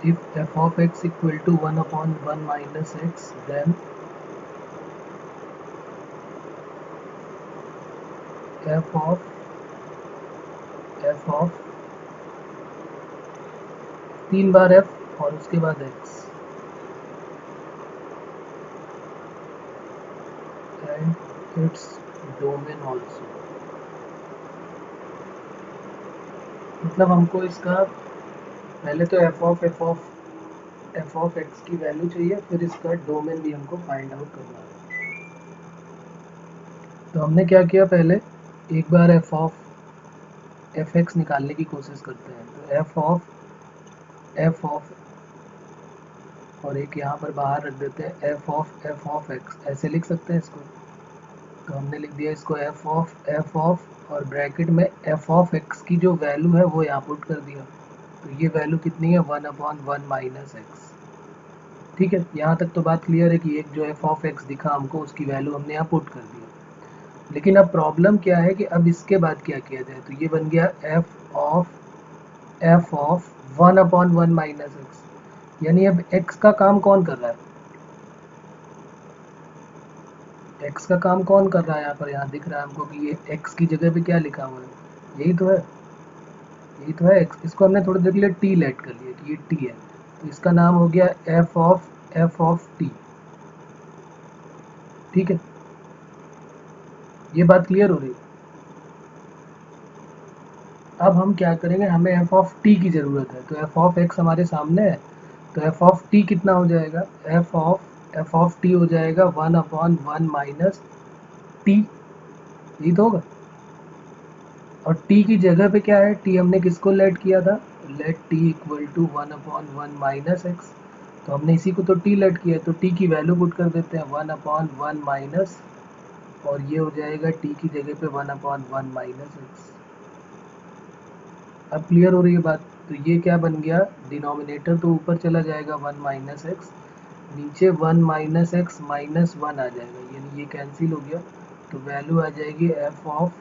if f of x equal to 1 upon 1 minus x, then f of 3 bar f और उसके बाद x and its domain also। मतलब हमको इसका पहले तो f of x की वैल्यू चाहिए, फिर इसका डोमेन भी हमको फाइंड आउट करना है। तो हमने क्या किया, पहले एक बार f of fx निकालने की कोशिश करते हैं। तो f of और एक यहाँ पर बाहर रख देते हैं f of x, ऐसे लिख सकते हैं इसको। तो हमने लिख दिया इसको f of और ब्रैकेट में f of x की जो वैल्यू है वो यहाँ पुट कर दिया। तो ये वैल्यू कितनी है, 1 अपॉन 1 माइनस एक्स। ठीक है, यहाँ तक तो बात क्लियर है कि एक जो f of x दिखा हमको, उसकी वैल्यू हमने यहाँ पुट कर दिया। लेकिन अब प्रॉब्लम क्या है कि अब इसके बाद क्या किया जाए। तो ये बन गया f of 1 upon 1 minus x, यानी अब x का काम कौन कर रहा है, x का काम कौन कर रहा है यहाँ पर। यहाँ दिख रहा है हमको कि ये x की जगह पे क्या लिखा हुआ है, यही तो है, यही तो है x। इसको हमने थोड़ी देर के लिए t लेट कर लिया कि ये t है, तो इसका नाम हो गया f of t। ठीक है, ये बात क्लियर हो रही है। अब हम क्या करेंगे, हमें f of t की ज़रूरत है। तो f of x हमारे सामने है, तो f of t कितना हो जाएगा, f of t हो जाएगा 1 अपॉन 1 माइनस t, यही तो होगा। और t की जगह पे क्या है, t हमने किसको लेट किया था, let t equal to 1 upon 1 minus X. तो हमने इसी को तो t लेट किया है, तो t की वैल्यू पुट कर देते हैं 1 अपॉन 1 माइनस, और ये हो जाएगा t की जगह पे 1 अपॉन 1 माइनस एक्स। अब क्लियर हो रही है बात। तो ये क्या बन गया, डिनोमिनेटर तो ऊपर चला जाएगा 1 माइनस एक्स, नीचे 1 माइनस एक्स माइनस 1 आ जाएगा, यानी ये कैंसिल हो गया। तो वैल्यू आ जाएगी f of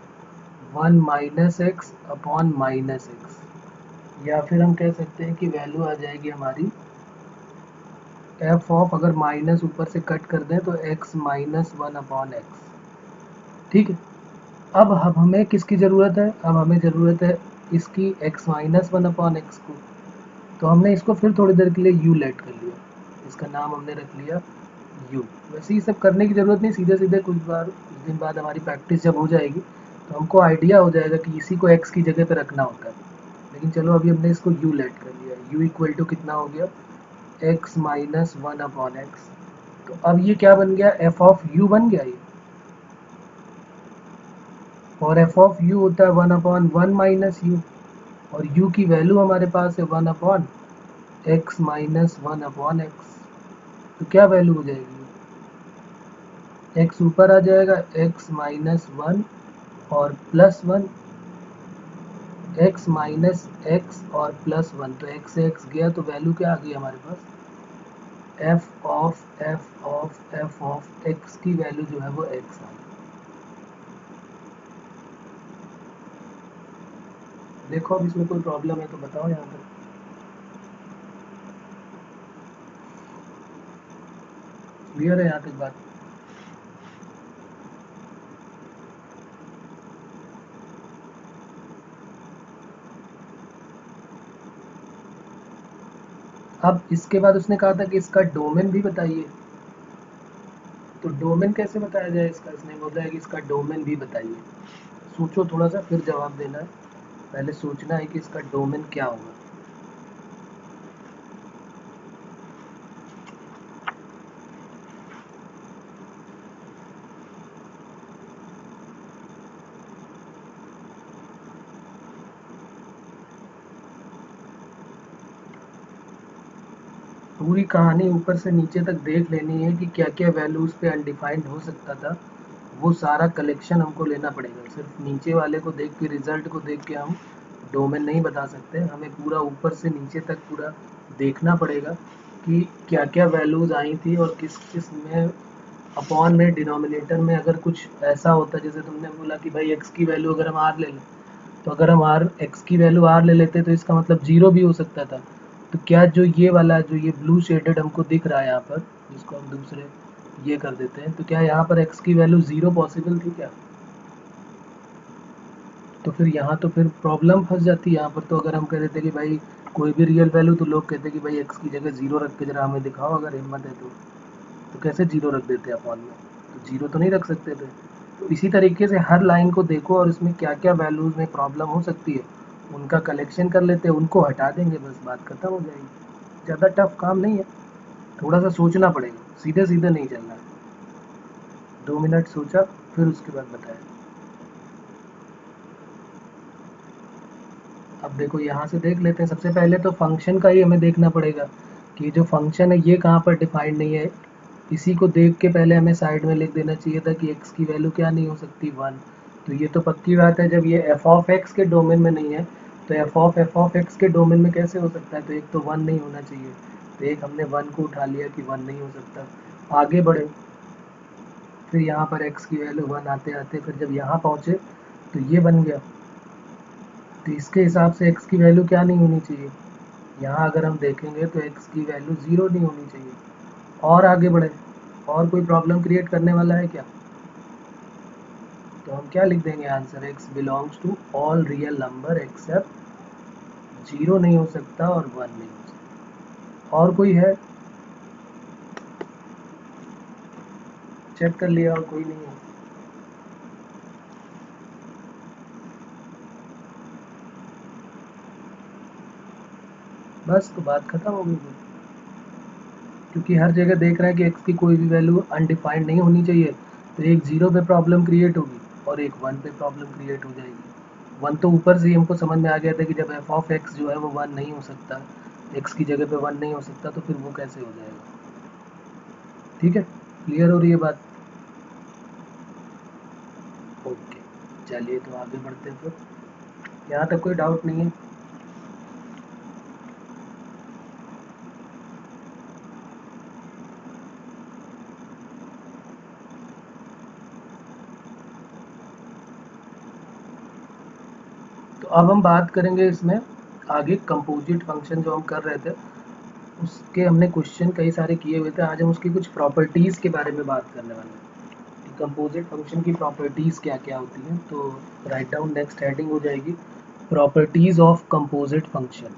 1 minus x upon minus x, या फिर हम कह सकते हैं कि वैल्यू आ जाएगी हमारी f ऑफ, अगर माइनस ऊपर से कट कर दें तो x माइनस 1 अपॉन एक्स। ठीक है, अब हमें किसकी ज़रूरत है, अब हमें ज़रूरत है इसकी x माइनस 1 अपॉन एक्स को। तो हमने इसको फिर थोड़ी देर के लिए u लेट कर लिया, इसका नाम हमने रख लिया u। वैसे ये सब करने की ज़रूरत नहीं, सीधे सीधे कुछ दिन बाद हमारी प्रैक्टिस जब हो जाएगी तो हमको आइडिया हो जाएगा कि इसी को x की जगह पे रखना होता है। लेकिन चलो अभी हमने इसको u लेट कर लिया, u इक्वल टू कितना हो गया, x माइनस 1 अपॉन एक्स। तो अब ये क्या बन गया, f ऑफ u बन गया ये, और f ऑफ u होता है 1 अपॉन 1 माइनस u, और u की वैल्यू हमारे पास है 1 upon x minus 1 upon x. तो क्या वैल्यू हो जाएगी, x ऊपर आ जाएगा, x माइनस 1 और प्लस 1, x माइनस x और प्लस 1, तो x से x गया तो वैल्यू क्या आ गई हमारे पास, f ऑफ x की वैल्यू जो है वो x आ गई। देखो अब इसमें कोई प्रॉब्लम है तो बताओ यहाँ पर। क्लियर है यहाँ तक बात। अब इसके बाद उसने कहा था कि इसका डोमेन भी बताइए। तो डोमेन कैसे बताया जाए इसका, इसने बोला है कि इसका डोमेन भी बताइए। सोचो थोड़ा सा फिर जवाब देना है, पहले सोचना है कि इसका डोमेन क्या होगा। पूरी कहानी ऊपर से नीचे तक देख लेनी है कि क्या क्या वैल्यू उस पे अनडिफाइंड हो सकता था, वो सारा कलेक्शन हमको लेना पड़ेगा। सिर्फ नीचे वाले को देख के, रिजल्ट को देख के हम डोमेन नहीं बता सकते, हमें पूरा ऊपर से नीचे तक पूरा देखना पड़ेगा कि क्या क्या वैल्यूज़ आई थी और किस किस में अपॉन में, डिनोमिनेटर में अगर कुछ ऐसा होता, जैसे तुमने बोला कि भाई x की वैल्यू अगर हम r ले लें, तो अगर हम x की वैल्यू r ले लेते तो इसका मतलब 0 भी हो सकता था। तो क्या जो ये वाला जो ये ब्लू शेडेड हमको दिख रहा है यहाँ पर, जिसको हम दूसरे ये कर देते हैं, तो क्या यहाँ पर x की वैल्यू 0 पॉसिबल थी क्या? तो फिर यहाँ तो फिर प्रॉब्लम फंस जाती है यहाँ पर। तो अगर हम कह देते कि भाई कोई भी रियल वैल्यू, तो लोग कहते कि भाई x की जगह 0 रख के जरा हमें दिखाओ अगर हिम्मत है तो कैसे 0 रख देते अपॉन में? तो 0 तो नहीं रख सकते थे। तो इसी तरीके से हर लाइन को देखो और इसमें क्या क्या वैल्यूज़ में प्रॉब्लम हो सकती है उनका कलेक्शन कर लेते हैं, उनको हटा देंगे, बस बात खत्म हो जाएगी। ज़्यादा टफ काम नहीं है, थोड़ा सा सोचना पड़ेगा, सीधे सीधे नहीं चलना है। 2 मिनट सोचा फिर उसके बाद बताया। अब देखो यहाँ से देख लेते हैं। सबसे पहले तो फंक्शन का ही हमें देखना पड़ेगा कि जो फंक्शन है ये कहाँ पर डिफाइंड नहीं है। इसी को देख के पहले हमें साइड में लिख देना चाहिए था कि x की वैल्यू क्या नहीं हो सकती, 1। तो ये तो पक्की बात है, जब ये f ऑफ x के डोमेन में नहीं है तो f ऑफ x के डोमेन में कैसे हो सकता है? तो एक तो 1 नहीं होना चाहिए, तो एक हमने 1 को उठा लिया कि 1 नहीं हो सकता। आगे बढ़े, फिर यहाँ पर x की वैल्यू 1 आते आते फिर जब यहाँ पहुँचे तो ये बन गया। तो इसके हिसाब से x की वैल्यू क्या नहीं होनी चाहिए? यहाँ अगर हम देखेंगे तो x की वैल्यू 0 नहीं होनी चाहिए। और आगे बढ़े, और कोई प्रॉब्लम क्रिएट करने वाला है क्या? तो हम क्या लिख देंगे answer, x belongs to all real number except 0 नहीं हो सकता और 1 नहीं हो सकता। और कोई है? चेक कर लिया और कोई नहीं है। बस तो बात खत्म हो गई फिर। क्योंकि हर जगह देख रहा है कि x की कोई भी वैल्यू अनडिफाइंड नहीं होनी चाहिए, तो एक 0 पे प्रॉब्लम क्रिएट होगी और एक 1 पे प्रॉब्लम क्रिएट हो जाएगी। 1 तो ऊपर से ही हमको समझ में आ गया था कि जब f ऑफ x जो है वो 1 नहीं हो सकता, x की जगह पे 1 नहीं हो सकता, तो फिर वो कैसे हो जाएगा? ठीक है, क्लियर हो रही है बात? ओके, चलिए तो आगे बढ़ते हैं फिर। यहाँ तक कोई डाउट नहीं है? तो अब हम बात करेंगे इसमें आगे कंपोजिट फंक्शन जो हम कर रहे थे, उसके हमने क्वेश्चन कई सारे किए हुए थे। आज हम उसकी कुछ प्रॉपर्टीज़ के बारे में बात करने वाले हैं कि कंपोजिट फंक्शन की प्रॉपर्टीज़ क्या क्या होती हैं। तो राइट डाउन, नेक्स्ट हेडिंग हो जाएगी properties of composite function.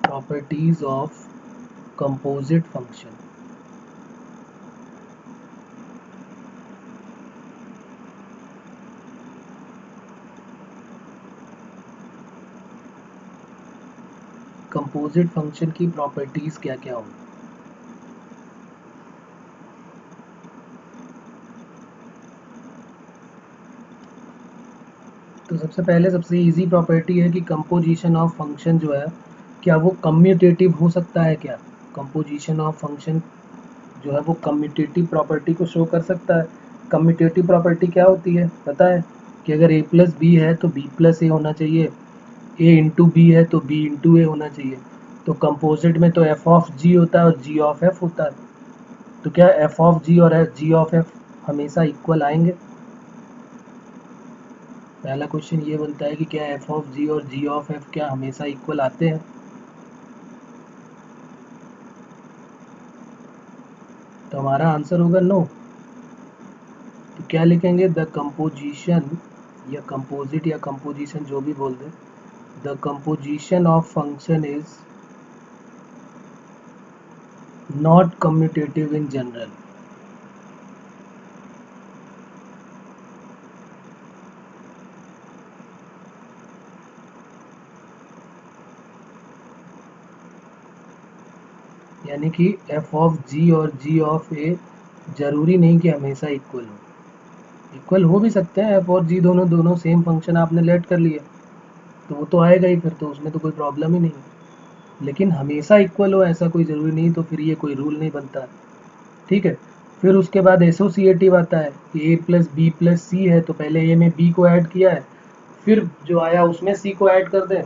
Properties of composite function. Composite function की प्रॉपर्टीज़ क्या क्या होंगी? तो सबसे पहले सबसे इजी प्रॉपर्टी है कि कंपोजिशन ऑफ फंक्शन जो है, क्या वो कम्यूटेटिव हो सकता है क्या? कंपोजिशन ऑफ फंक्शन जो है वो कम्यूटेटिव प्रॉपर्टी को शो कर सकता है। कम्यूटेटिव प्रॉपर्टी क्या होती है पता है? कि अगर a प्लस बी है तो b प्लस ए होना चाहिए, a इंटू बी है तो b इंटू ए होना चाहिए। तो कंपोजिट में तो f ऑफ g होता है और g ऑफ f होता है। तो क्या f ऑफ g और g ऑफ f हमेशा इक्वल आएंगे? पहला क्वेश्चन ये बनता है कि क्या f ऑफ g और g ऑफ f क्या हमेशा इक्वल आते हैं? तो हमारा आंसर होगा नो। तो क्या लिखेंगे, द कंपोजिशन या कंपोजिट या कंपोजिशन जो भी बोल दे, the composition of function is not commutative in general. यानी कि f ऑफ g और g ऑफ a जरूरी नहीं कि हमेशा इक्वल हो। इक्वल हो भी सकते हैं, f और g दोनों दोनों सेम फंक्शन आपने लेट कर लिए तो वो तो आएगा ही, फिर तो उसमें तो कोई प्रॉब्लम ही नहीं है। लेकिन हमेशा इक्वल हो ऐसा कोई ज़रूरी नहीं, तो फिर ये कोई रूल नहीं बनता। ठीक है, फिर उसके बाद एसोसिएटिव आता है कि a प्लस बी प्लस सी है, तो पहले a में b को ऐड किया है, फिर जो आया उसमें c को ऐड कर दें,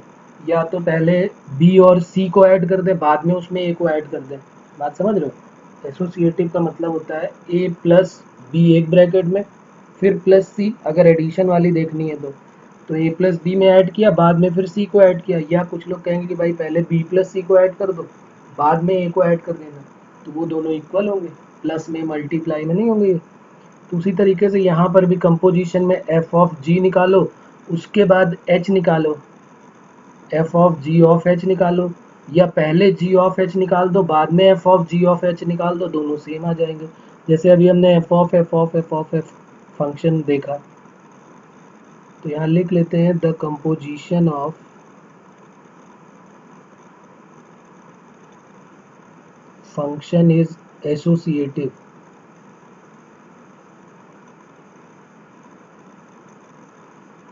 या तो पहले b और c को ऐड कर दें बाद में उसमें a को ऐड कर दें। बात समझ रहे हो? एसोसिएटिव का मतलब होता है a प्लस बी एक ब्रैकेट में, फिर प्लस सी अगर एडिशन वाली देखनी है तो, तो a प्लस बी में ऐड किया, बाद में फिर c को ऐड किया, या कुछ लोग कहेंगे कि भाई पहले b प्लस c को ऐड कर दो, बाद में a को ऐड कर देना, तो वो दोनों इक्वल होंगे, प्लस में मल्टीप्लाई में नहीं होंगे ये। तो उसी तरीके से यहाँ पर भी कंपोजिशन में f ऑफ g निकालो, उसके बाद h निकालो, f of g of h निकालो, या पहले g ऑफ h निकाल दो, बाद में f of g of h निकाल दो, दोनों सेम आ जाएंगे। जैसे अभी हमने f ऑफ f फंक्शन देखा, तो यहाँ लिख लेते हैं the composition of function is associative.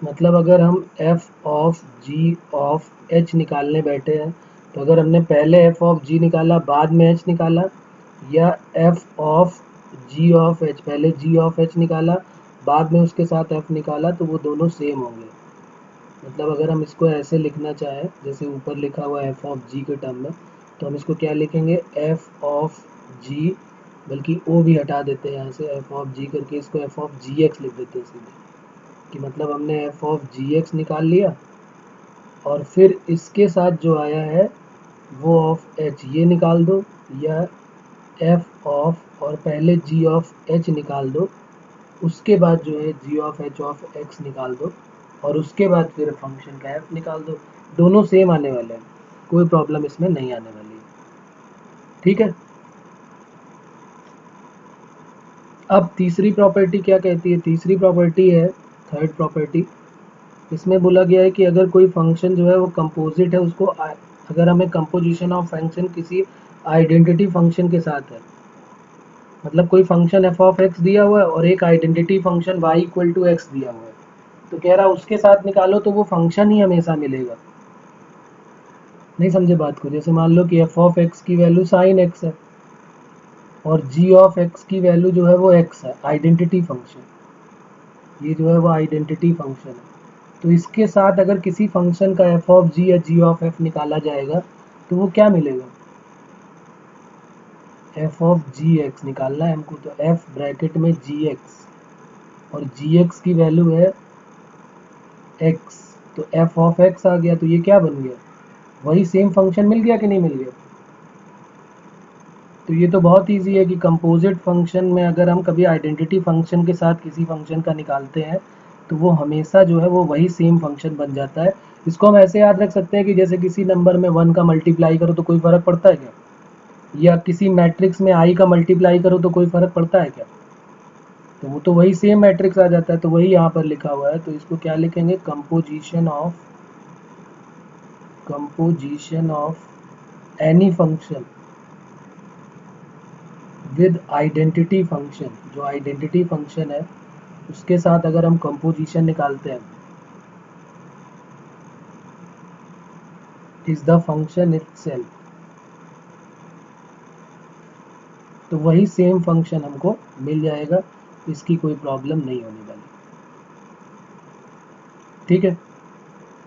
मतलब अगर हम f of g of h निकालने बैठे हैं, तो अगर हमने पहले f ऑफ g निकाला, बाद में h निकाला, या f of g of h, पहले g ऑफ h निकाला, बाद में उसके साथ f निकाला, तो वो दोनों सेम होंगे। मतलब अगर हम इसको ऐसे लिखना चाहें, जैसे ऊपर लिखा हुआ f ऑफ g के टर्म में, तो हम इसको क्या लिखेंगे, f ऑफ g, बल्कि o भी हटा देते हैं यहाँ से, f ऑफ g करके इसको f ऑफ gx लिख देते हैं सीधे, कि मतलब हमने f ऑफ gx निकाल लिया, और फिर इसके साथ जो आया है वो ऑफ h ये निकाल दो, या f ऑफ और पहले g ऑफ h निकाल दो, उसके बाद जो है g of h of x निकाल दो, और उसके बाद फिर फंक्शन का f निकाल दो। दोनों सेम आने वाले हैं, कोई प्रॉब्लम इसमें नहीं आने वाली है। ठीक है, अब तीसरी प्रॉपर्टी क्या कहती है, तीसरी प्रॉपर्टी है थर्ड प्रॉपर्टी। इसमें बोला गया है कि अगर कोई फंक्शन जो है वो कंपोजिट है, उसको अगर हमें कंपोजिशन ऑफ फंक्शन किसी आइडेंटिटी फंक्शन के साथ है, मतलब कोई फंक्शन f ऑफ x दिया हुआ है और एक identity function y equal to X दिया हुआ है, तो कह रहा है उसके साथ निकालो तो वो फंक्शन ही हमेशा मिलेगा। नहीं समझे बात को? जैसे मान लो कि f ऑफ x की वैल्यू साइन x है और g ऑफ x की वैल्यू जो है वो x है, आइडेंटिटी फंक्शन, ये जो है वो आइडेंटिटी फंक्शन है। तो इसके साथ अगर किसी फंक्शन का f ऑफ g या g ऑफ f निकाला जाएगा, तो वो क्या मिलेगा, f ऑफ जी एक्स निकालना है हमको, तो f ब्रैकेट में जी एक्स, और जी एक्स की वैल्यू है x, तो f ऑफ x आ गया, तो ये क्या बन गया, वही सेम फंक्शन मिल गया कि नहीं मिल गया। तो ये तो बहुत इजी है कि कंपोजिट फंक्शन में अगर हम कभी आइडेंटिटी फंक्शन के साथ किसी फंक्शन का निकालते हैं, तो वो हमेशा जो है वो वही सेम फंक्शन बन जाता है। इसको हम ऐसे याद रख सकते हैं कि जैसे किसी नंबर में 1 का मल्टीप्लाई करो तो कोई फ़र्क पड़ता है क्या, या किसी मैट्रिक्स में i का मल्टीप्लाई करो तो कोई फ़र्क पड़ता है क्या, तो वो तो वही सेम मैट्रिक्स आ जाता है। तो वही यहाँ पर लिखा हुआ है, तो इसको क्या लिखेंगे, composition of any function with identity function, जो आइडेंटिटी फंक्शन है उसके साथ अगर हम कंपोजिशन निकालते हैं, इज द फंक्शन इटसेल्फ, तो वही सेम फंक्शन हमको मिल जाएगा, इसकी कोई प्रॉब्लम नहीं होने वाली। ठीक है,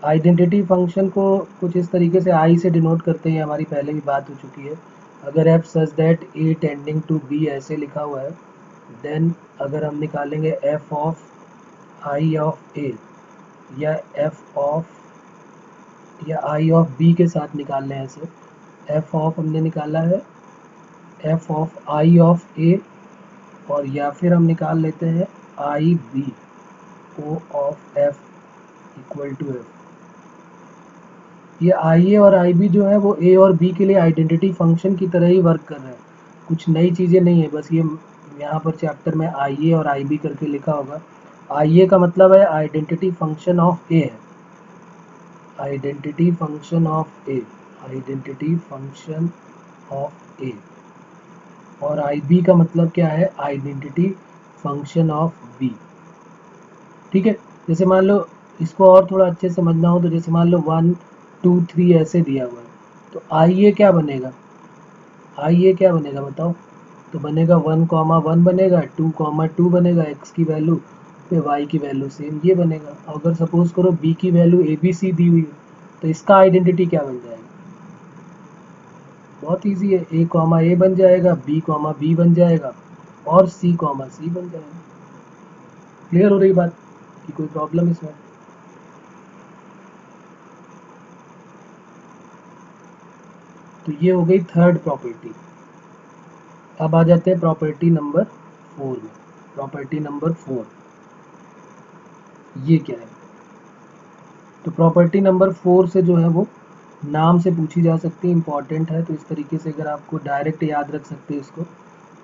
आइडेंटिटी फंक्शन को कुछ इस तरीके से आई से डिनोट करते हैं, हमारी पहले भी बात हो चुकी है। अगर f such that a tending to b ऐसे लिखा हुआ है, देन अगर हम निकालेंगे f of i of a, या f ऑफ या i ऑफ b के साथ निकाल लें ऐसे, f ऑफ हमने निकाला है f of i of a, और या फिर हम निकाल लेते हैं i b o of f equal to f। ये आई ए और आई बी जो है वो ए और बी के लिए आइडेंटिटी फंक्शन की तरह ही वर्क कर रहा है, कुछ नई चीज़ें नहीं है। बस ये यहाँ पर चैप्टर में आई ए और आई बी करके लिखा होगा। आई ए का मतलब है आइडेंटिटी फंक्शन ऑफ ए है, identity function of a, identity function of a, और आई बी का मतलब क्या है, आइडेंटिटी फंक्शन ऑफ बी। ठीक है, जैसे मान लो इसको और थोड़ा अच्छे से समझना हो, तो जैसे मान लो 1 2 3 ऐसे दिया हुआ है, तो आई ए क्या बनेगा, आई ए क्या बनेगा बताओ, तो बनेगा 1,1 बनेगा, 2,2 बनेगा, x की वैल्यू पे y की वैल्यू सेम ये बनेगा। अगर सपोज करो b की वैल्यू ए बी सी दी हुई है, तो इसका आइडेंटिटी क्या बन जाएगा, बहुत इजी है, a बन जाएगा, b बन जाएगा, और c बन जाएगा। क्लियर हो रही बात कि कोई प्रॉब्लम इसमें? तो ये हो गई थर्ड प्रॉपर्टी। अब आ जाते हैं प्रॉपर्टी नंबर 4 में। प्रॉपर्टी नंबर 4 ये क्या है? तो प्रॉपर्टी नंबर 4 से जो है वो नाम से पूछी जा सकती है, इंपॉर्टेंट है, तो इस तरीके से अगर आपको डायरेक्ट याद रख सकते हैं इसको।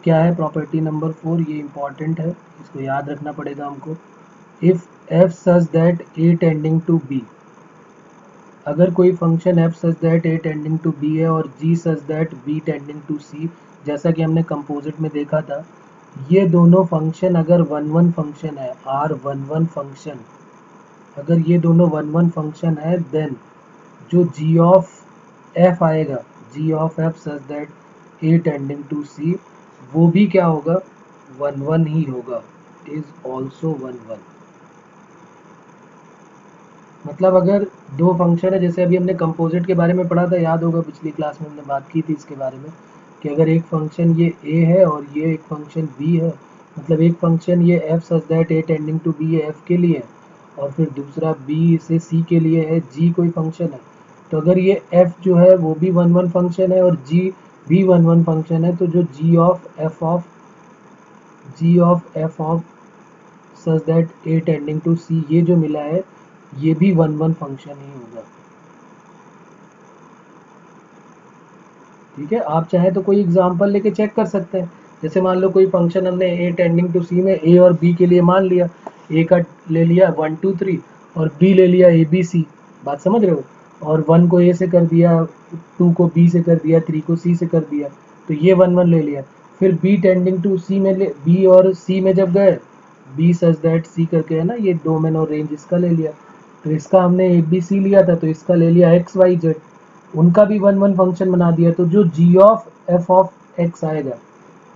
क्या है प्रॉपर्टी नंबर 4? ये इंपॉर्टेंट है, इसको याद रखना पड़ेगा हमको। If f such that a tending to b, अगर कोई function f such that a tending to b है और g such that b tending to c, जैसा कि हमने कंपोजिट में देखा था, ये दोनों फंक्शन अगर वन वन फंक्शन है, आर वन वन फंक्शन, अगर ये दोनों वन वन फंक्शन है, देन जो g ऑफ f आएगा, g of f such that a tending to c, वो भी क्या होगा? वन वन ही होगा, इज ऑल्सो वन वन। मतलब अगर दो फंक्शन है, जैसे अभी हमने कंपोजिट के बारे में पढ़ा था, याद होगा पिछली क्लास में हमने बात की थी इसके बारे में, कि अगर एक फंक्शन ये a है और ये एक फंक्शन b है, मतलब एक फंक्शन ये f such that a tending to b है f के लिए, और फिर दूसरा b से c के लिए है, g कोई फंक्शन है, तो अगर ये f जो है वो भी वन वन फंक्शन है और g भी वन वन फंक्शन है, तो जो g of f of such that a tending to c ये जो मिला है, ये भी वन वन फंक्शन ही होगा। ठीक है, आप चाहे तो कोई एग्जांपल लेके चेक कर सकते हैं। जैसे मान लो कोई फंक्शन हमने a टेंडिंग टू c में a और b के लिए मान लिया, a का ले लिया 1 2 3 और b ले लिया a b c, बात समझ रहे हो, और 1 को a से कर दिया, 2 को b से कर दिया, 3 को c से कर दिया, तो ये वन वन ले लिया। फिर b टेंडिंग टू c में b और c में जब गए, b सच दैट c करके है ना, ये डोमेन और रेंज इसका ले लिया, तो इसका हमने a b c लिया था, तो इसका ले लिया x y z, उनका भी वन वन फंक्शन बना दिया, तो जो g of f of x आएगा,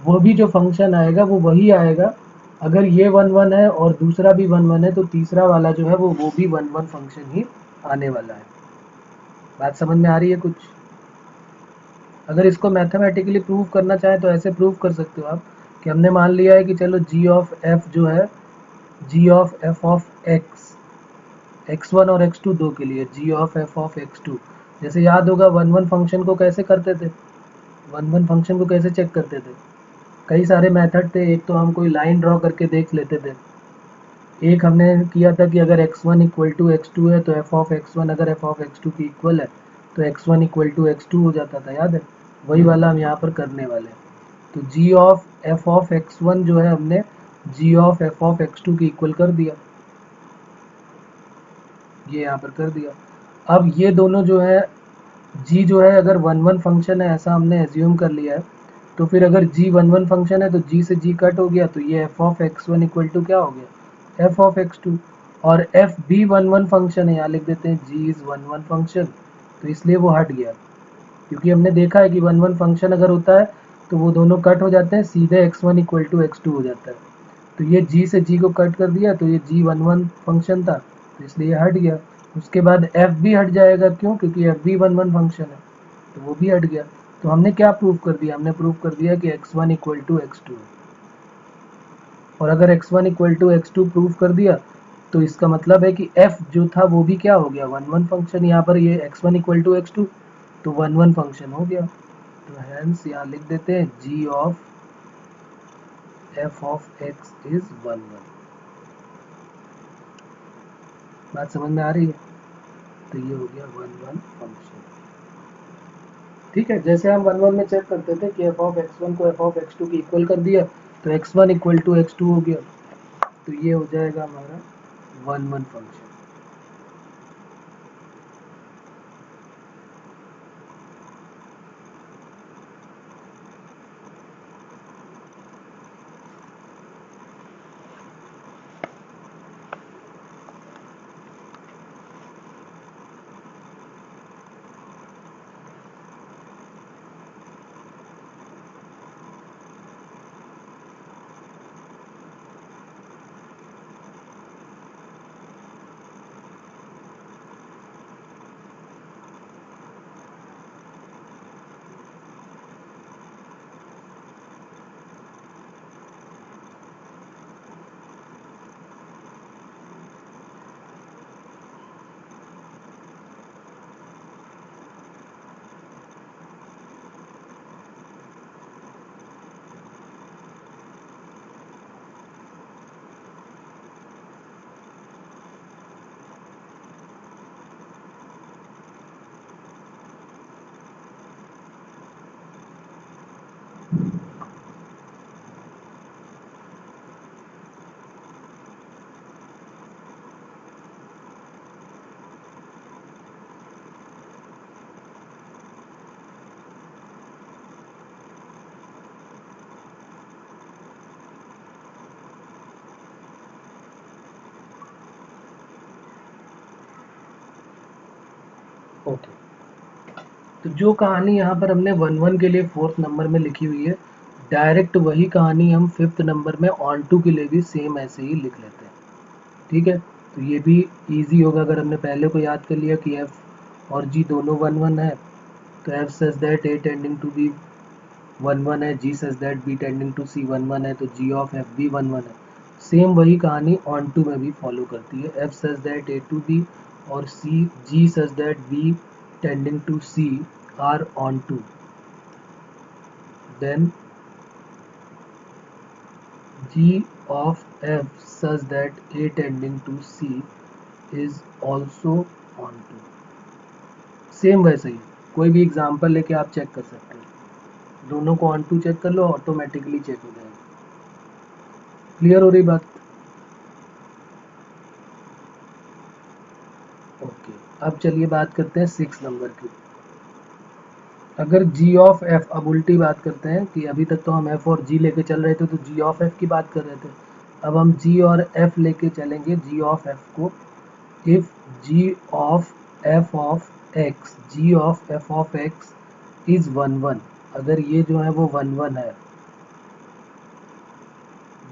वो भी जो फंक्शन आएगा वो वही आएगा। अगर ये वन वन है और दूसरा भी वन वन है, तो तीसरा वाला जो है वो भी वन वन फंक्शन ही आने वाला है। बात समझ में आ रही है कुछ? अगर इसको मैथमेटिकली प्रूव करना चाहे तो ऐसे प्रूव कर सकते हो आप, कि हमने मान लिया है कि चलो g ऑफ f जो है, g of f of x1 और x2 दो के लिए, g of f of x2, जैसे याद होगा वन वन फंक्शन को कैसे करते थे, वन वन फंक्शन को कैसे चेक करते थे? कई सारे मेथड थे, एक तो हम कोई लाइन ड्रॉ करके देख लेते थे, एक हमने किया था कि अगर x1 इक्वल टू x2 है तो f ऑफ x1 अगर f ऑफ x2 की इक्वल है तो x1 इक्वल टू x2 हो जाता था, याद है? वही वाला हम यहाँ पर करने वाले हैं। तो g of f of x1 जो है हमने g of f of x2 की इक्वल कर दिया, ये यहाँ पर कर दिया। अब ये दोनों जो है, g जो है अगर वन वन फंक्शन है ऐसा हमने एज्यूम कर लिया है, तो फिर अगर g वन वन फंक्शन है तो g से g कट हो गया, तो ये f of x1 equal to क्या हो गया? f of x2। और f भी वन वन फंक्शन है, यहाँ लिख देते हैं g is one one function, तो इसलिए वो हट गया, क्योंकि हमने देखा है कि वन वन फंक्शन अगर होता है तो वो दोनों कट हो जाते हैं, सीधे x1 इक्वल टू x2 हो जाता है। तो ये g से g को कट कर दिया, तो ये g वन वन फंक्शन था, तो इसलिए ये हट गया। उसके बाद f भी हट जाएगा, क्यों? क्योंकि f भी वन वन फंक्शन है, तो वो भी हट गया। तो हमने क्या प्रूव कर दिया? हमने प्रूव कर दिया कि x1 इक्वल टू x2 है। और अगर x1 equal to x2 prove कर दिया, तो इसका मतलब है कि f जो था वो भी क्या हो गया? One one function. यहाँ पर ये x1 इक्वल टू x2 तो वन वन फंक्शन हो गया। तो हैंस यहाँ लिख देते हैं g of f of x is one one. बात समझ में आ रही है? तो ये हो गया वन वन फंक्शन। ठीक है, जैसे हम वन वन में चेक करते थे कि f ऑफ x1 को f ऑफ x2 की इक्वल कर दिया, तो x1 इक्वल टू x2 हो गया, तो ये हो जाएगा हमारा वन वन फंक्शन। ओके, तो जो कहानी यहाँ पर हमने 1-1 के लिए फोर्थ नंबर में लिखी हुई है, डायरेक्ट वही कहानी हम फिफ्थ नंबर में ऑन टू के लिए भी सेम ऐसे ही लिख लेते हैं। ठीक है, तो ये भी इजी होगा अगर हमने पहले को याद कर लिया कि एफ और जी दोनों 1-1 है, तो f such that A tending to B 1-1 है, g such that B tending to C 1-1 है, तो जी ऑफ एफ भी 1-1 है। सेम वही कहानी ऑन टू में भी फॉलो करती है, f such that A to B और C g such that B tending to C are onto, then g of f such that a tending to c is also on to। Same वैसे ही कोई भी example लेके आप check कर सकते हो, दोनों को ऑन टू चेक कर लो, ऑटोमेटिकली चेक हो जाएगा। क्लियर हो रही बात? ओके, अब चलिए बात करते हैं 6 नंबर की। अगर g ऑफ f, अब उल्टी बात करते हैं कि अभी तक तो हम f और g लेके चल रहे थे तो g ऑफ f की बात कर रहे थे, अब हम g और f लेके चलेंगे g ऑफ f को। if g of f of x, g of f of x is 1-1, अगर ये जो है वो 1-1 है,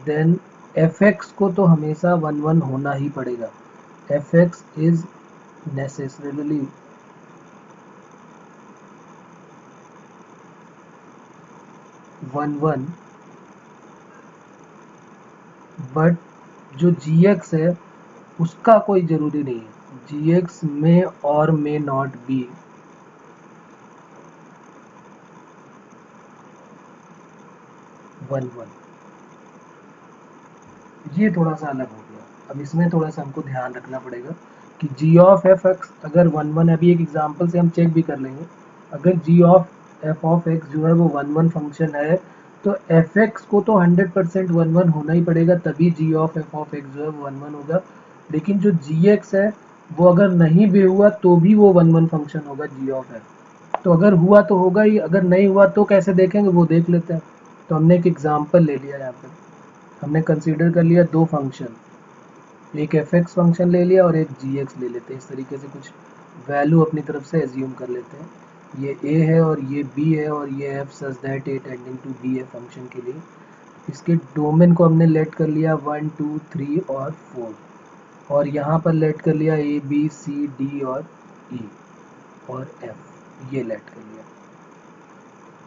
देन fx को तो हमेशा 1-1 होना ही पड़ेगा। fx is necessarily 1-1, बट जो gx है उसका कोई जरूरी नहीं है, gx में और मे नॉट बी 1-1। ये थोड़ा सा अलग हो गया, अब इसमें थोड़ा सा हमको ध्यान रखना पड़ेगा कि g ऑफ एफ एक्स अगर 1-1 है, अभी एक एग्जांपल से हम चेक भी कर लेंगे, अगर g of f of x जो है वो 1-1 फंक्शन है तो एफ एक्स को तो 100% 1-1 होना ही पड़ेगा, तभी g of f of x जो है वो 1-1 होगा। लेकिन जो जी एक्स है वो अगर नहीं भी हुआ तो भी वो 1-1 फंक्शन होगा g ऑफ एफ। तो अगर हुआ तो होगा ही, अगर नहीं हुआ तो कैसे देखेंगे वो देख लेते हैं। तो हमने एक एग्जाम्पल ले लिया, यहाँ पर हमने कंसीडर कर लिया दो फंक्शन, एक एफ एक्स फंक्शन ले लिया और एक जी एक्स ले लेते हैं। इस तरीके से कुछ वैल्यू अपनी तरफ से एज्यूम कर लेते हैं, ये ए है और ये बी है और ये f such that A tending to b है फंक्शन के लिए। इसके डोमेन को हमने लेट कर लिया 1, 2, 3 और 4, और यहाँ पर लेट कर लिया ए बी सी डी और ई और एफ, ये लेट कर लिया।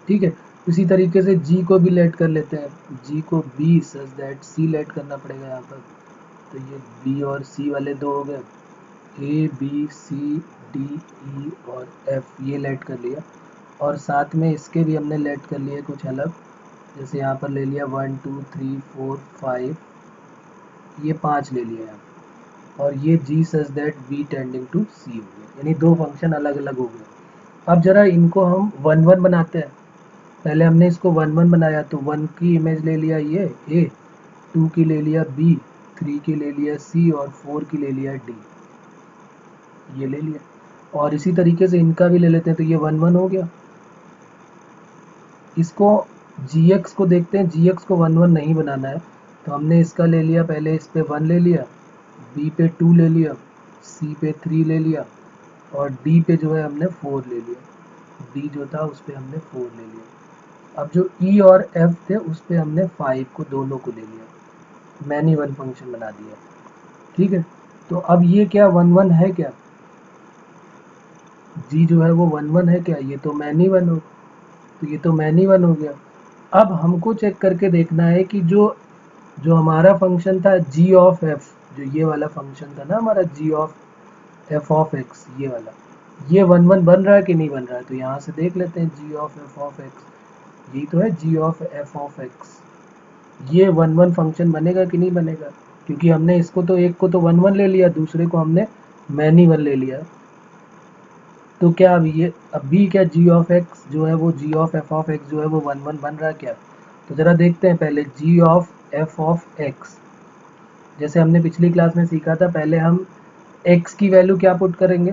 ठीक है, इसी तरीके से जी को भी लेट कर लेते हैं, जी को B such that C let करना पड़ेगा यहाँ पर, तो ये बी और सी वाले दो हो गए, A B C D E और एफ ये लेट कर लिया, और साथ में इसके भी हमने लेट कर लिए कुछ अलग, जैसे यहाँ पर ले लिया 1, 2, 3, 4, 5, ये 5 ले लिया यहाँ, और ये g such that B tending to c हो गया, यानी दो फंक्शन अलग अलग हो गए। अब जरा इनको हम 1-1 बनाते हैं। पहले हमने इसको 1-1 बनाया तो 1 की इमेज ले लिया ये ए, 2 की ले लिया बी, 3 की ले लिया सी और 4 की ले लिया डी, ये ले लिया। और इसी तरीके से इनका भी ले लेते हैं, तो ये 1-1 हो गया। इसको gx को देखते हैं, gx को 1-1 नहीं बनाना है, तो हमने इसका ले लिया, पहले इस पे 1 ले लिया, b पे 2 ले लिया, c पे 3 ले लिया और d पे जो है हमने 4 ले लिया, d जो था उस पे हमने 4 ले लिया। अब जो e और f थे उस पे हमने 5 को दोनों को ले लिया, मैनी वन फंक्शन बना दिया। ठीक है, तो अब ये क्या 1-1 है क्या, g जो है वो 1-1 है क्या, ये तो मैनी वन हो, तो ये तो मैनी वन हो गया। अब हमको चेक करके देखना है कि जो जो हमारा फंक्शन था g ऑफ f, जो ये वाला फंक्शन था ना हमारा g of f of x, ये वाला, ये 1-1 बन रहा है कि नहीं बन रहा है, तो यहाँ से देख लेते हैं g of f of x, यही तो है g of f of x, ये 1-1 फंक्शन बनेगा कि नहीं बनेगा, क्योंकि हमने इसको तो एक को तो 1-1 ले लिया, दूसरे को हमने मैनी वन ले लिया। तो क्या अभी क्या g ऑफ x जो है वो g of f of x जो है वो 1-1 बन रहा है क्या, तो ज़रा देखते हैं पहले g of f of x, जैसे हमने पिछली क्लास में सीखा था, पहले हम x की वैल्यू क्या पुट करेंगे,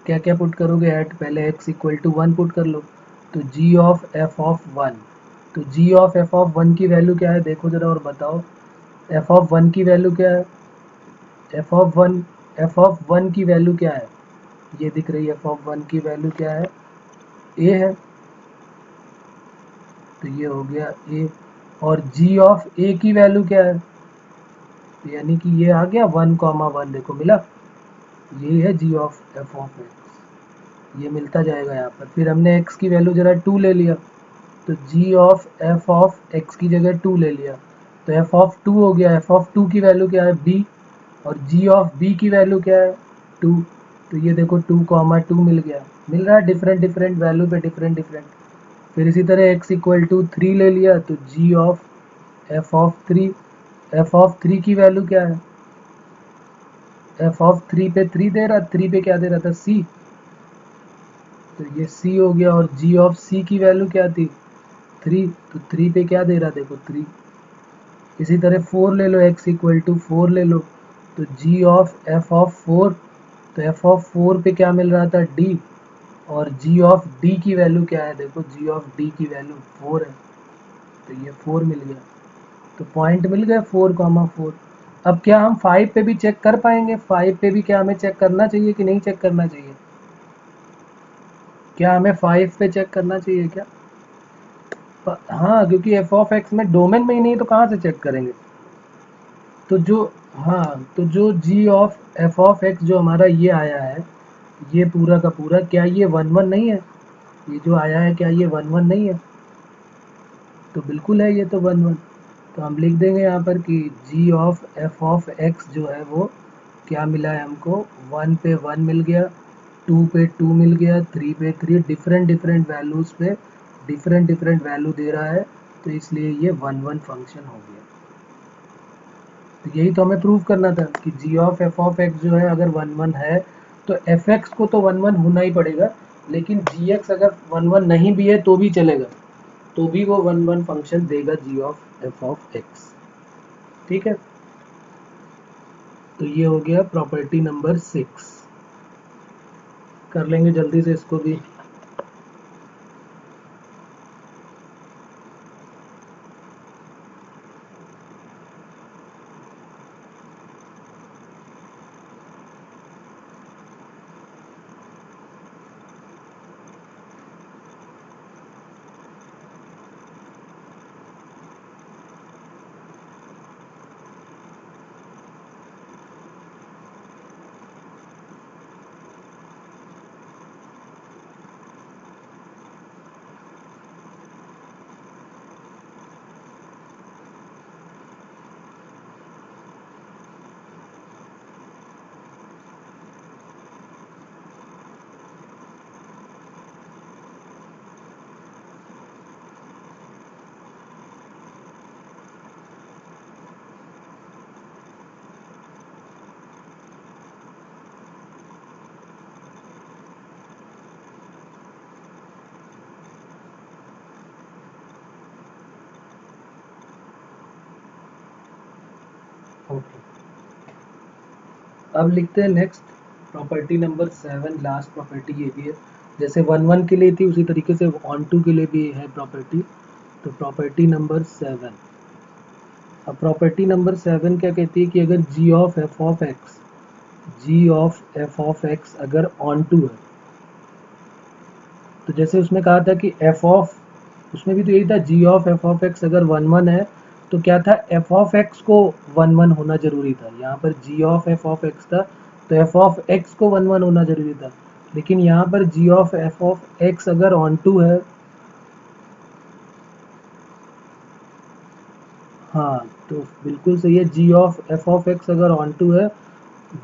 क्या क्या पुट करोगे एट, पहले x इक्वल टू 1 पुट कर लो, तो g ऑफ f ऑफ 1, तो g ऑफ f ऑफ 1 की वैल्यू क्या है, देखो ज़रा और बताओ, f ऑफ 1 की वैल्यू क्या है, f of 1 f of one की वैल्यू क्या है, ये दिख रही है, एफ ऑफ वन की वैल्यू क्या है, ए है, तो ये हो गया ए। और जी ऑफ ए की वैल्यू क्या है, यानी कि ये आ गया 1,1, देखो मिला, ये है g of f of x, ये मिलता जाएगा यहाँ पर। फिर हमने एक्स की वैल्यू जरा 2 ले लिया, तो g of f of x की जगह 2 ले लिया, तो एफ ऑफ 2 हो गया। एफ ऑफ 2 की वैल्यू क्या है, बी, और जी ऑफ बी की वैल्यू क्या है, 2, तो ये देखो 2,2 मिल गया, मिल रहा है डिफरेंट डिफरेंट वैल्यू पे डिफरेंट डिफरेंट। फिर इसी तरह x इक्वल टू 3 ले लिया, तो g of f of 3, f of 3 की वैल्यू क्या है, एफ ऑफ 3 पे 3 दे रहा, 3 पे क्या दे रहा था, c, तो ये c हो गया। और g ऑफ c की वैल्यू क्या थी, 3, तो 3 पे क्या दे रहा, देखो 3। इसी तरह 4 ले लो, x इक्वल टू 4 ले लो, तो g ऑफ एफ ऑफ 4, तो एफ ऑफ 4 पे क्या मिल रहा था, d, और g ऑफ d की वैल्यू क्या है, देखो g ऑफ d की वैल्यू 4 है, तो ये 4 मिल गया। तो पॉइंट मिल गए 4,4। अब क्या हम 5 पे भी चेक कर पाएंगे, 5 पे भी क्या हमें चेक करना चाहिए कि नहीं चेक करना चाहिए, क्या हमें 5 पे चेक करना चाहिए क्या, हाँ, क्योंकि एफ ऑफ एक्स में डोमेन में ही नहीं तो कहाँ से चेक करेंगे। तो जो, हाँ, तो जो जी ऑफ एफ ऑफ एक्स जो हमारा ये आया है, ये पूरा का पूरा क्या ये 1,1 नहीं है, ये जो आया है क्या ये 1,1 नहीं है, तो बिल्कुल है ये तो 1,1। तो हम लिख देंगे यहाँ पर कि जी ऑफ एफ ऑफ एक्स जो है वो क्या मिला है हमको, 1 पे 1 मिल गया, 2 पे 2 मिल गया, 3 पे 3, डिफरेंट डिफरेंट वैल्यूज़ पे डिफरेंट डिफरेंट वैल्यू दे रहा है, तो इसलिए ये 1,1 फंक्शन हो गया। तो यही तो हमें प्रूव करना था कि जी ऑफ एफ ऑफ एक्स जो है अगर 1,1 है तो एफ एक्स को तो 1,1 होना ही पड़ेगा, लेकिन जी एक्स अगर 1,1 नहीं भी है तो भी चलेगा, तो भी वो 1,1 फंक्शन देगा जी ऑफ एफ ऑफ एक्स। ठीक है, तो ये हो गया प्रॉपर्टी नंबर 6। कर लेंगे जल्दी से इसको भी। ओके, अब लिखते हैं next property number 7, last property ये भी है, जैसे 1,1 के लिए थी उसी तरीके से ऑन टू के लिए भी है प्रॉपर्टी। तो प्रॉपर्टी नंबर 7, अब प्रॉपर्टी नंबर 7 क्या कहती है कि अगर g of f of x, g of f of x अगर ऑन टू है, तो जैसे उसमें कहा था कि एफ ऑफ, उसमें भी तो यही था, जी ऑफ एफ ऑफ एक्स अगर 1,1 है तो क्या था, एफ ऑफ एक्स को 1,1 होना जरूरी था, यहाँ पर g of f of x था तो एफ ऑफ एक्स को 1,1 होना जरूरी था, लेकिन यहाँ पर g of f of x अगर ऑन टू है, हाँ, तो बिल्कुल सही है, g of f of x अगर ऑन टू है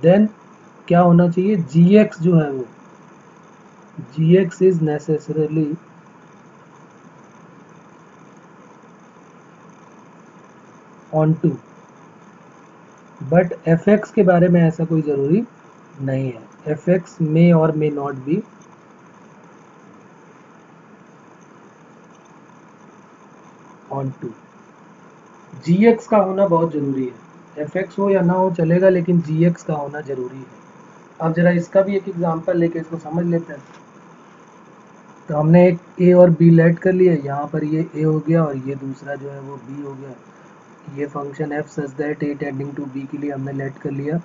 देन क्या होना चाहिए, जी एक्स जो है वो, g x is necessarily onto, but f x के बारे में ऐसा कोई ज़रूरी नहीं है, एफ एक्स मे और may not be onto. G x का होना बहुत ज़रूरी है, एफ एक्स हो या ना हो चलेगा, लेकिन जी एक्स का होना ज़रूरी है। अब जरा इसका भी एक एग्जांपल लेके इसको समझ लेते हैं। तो हमने एक ए और बी लेट कर लिया, यहाँ पर ये ए हो गया और ये दूसरा जो है वो बी हो गया। ये function f such that A tending to b के लिए हमने लेट कर लिया,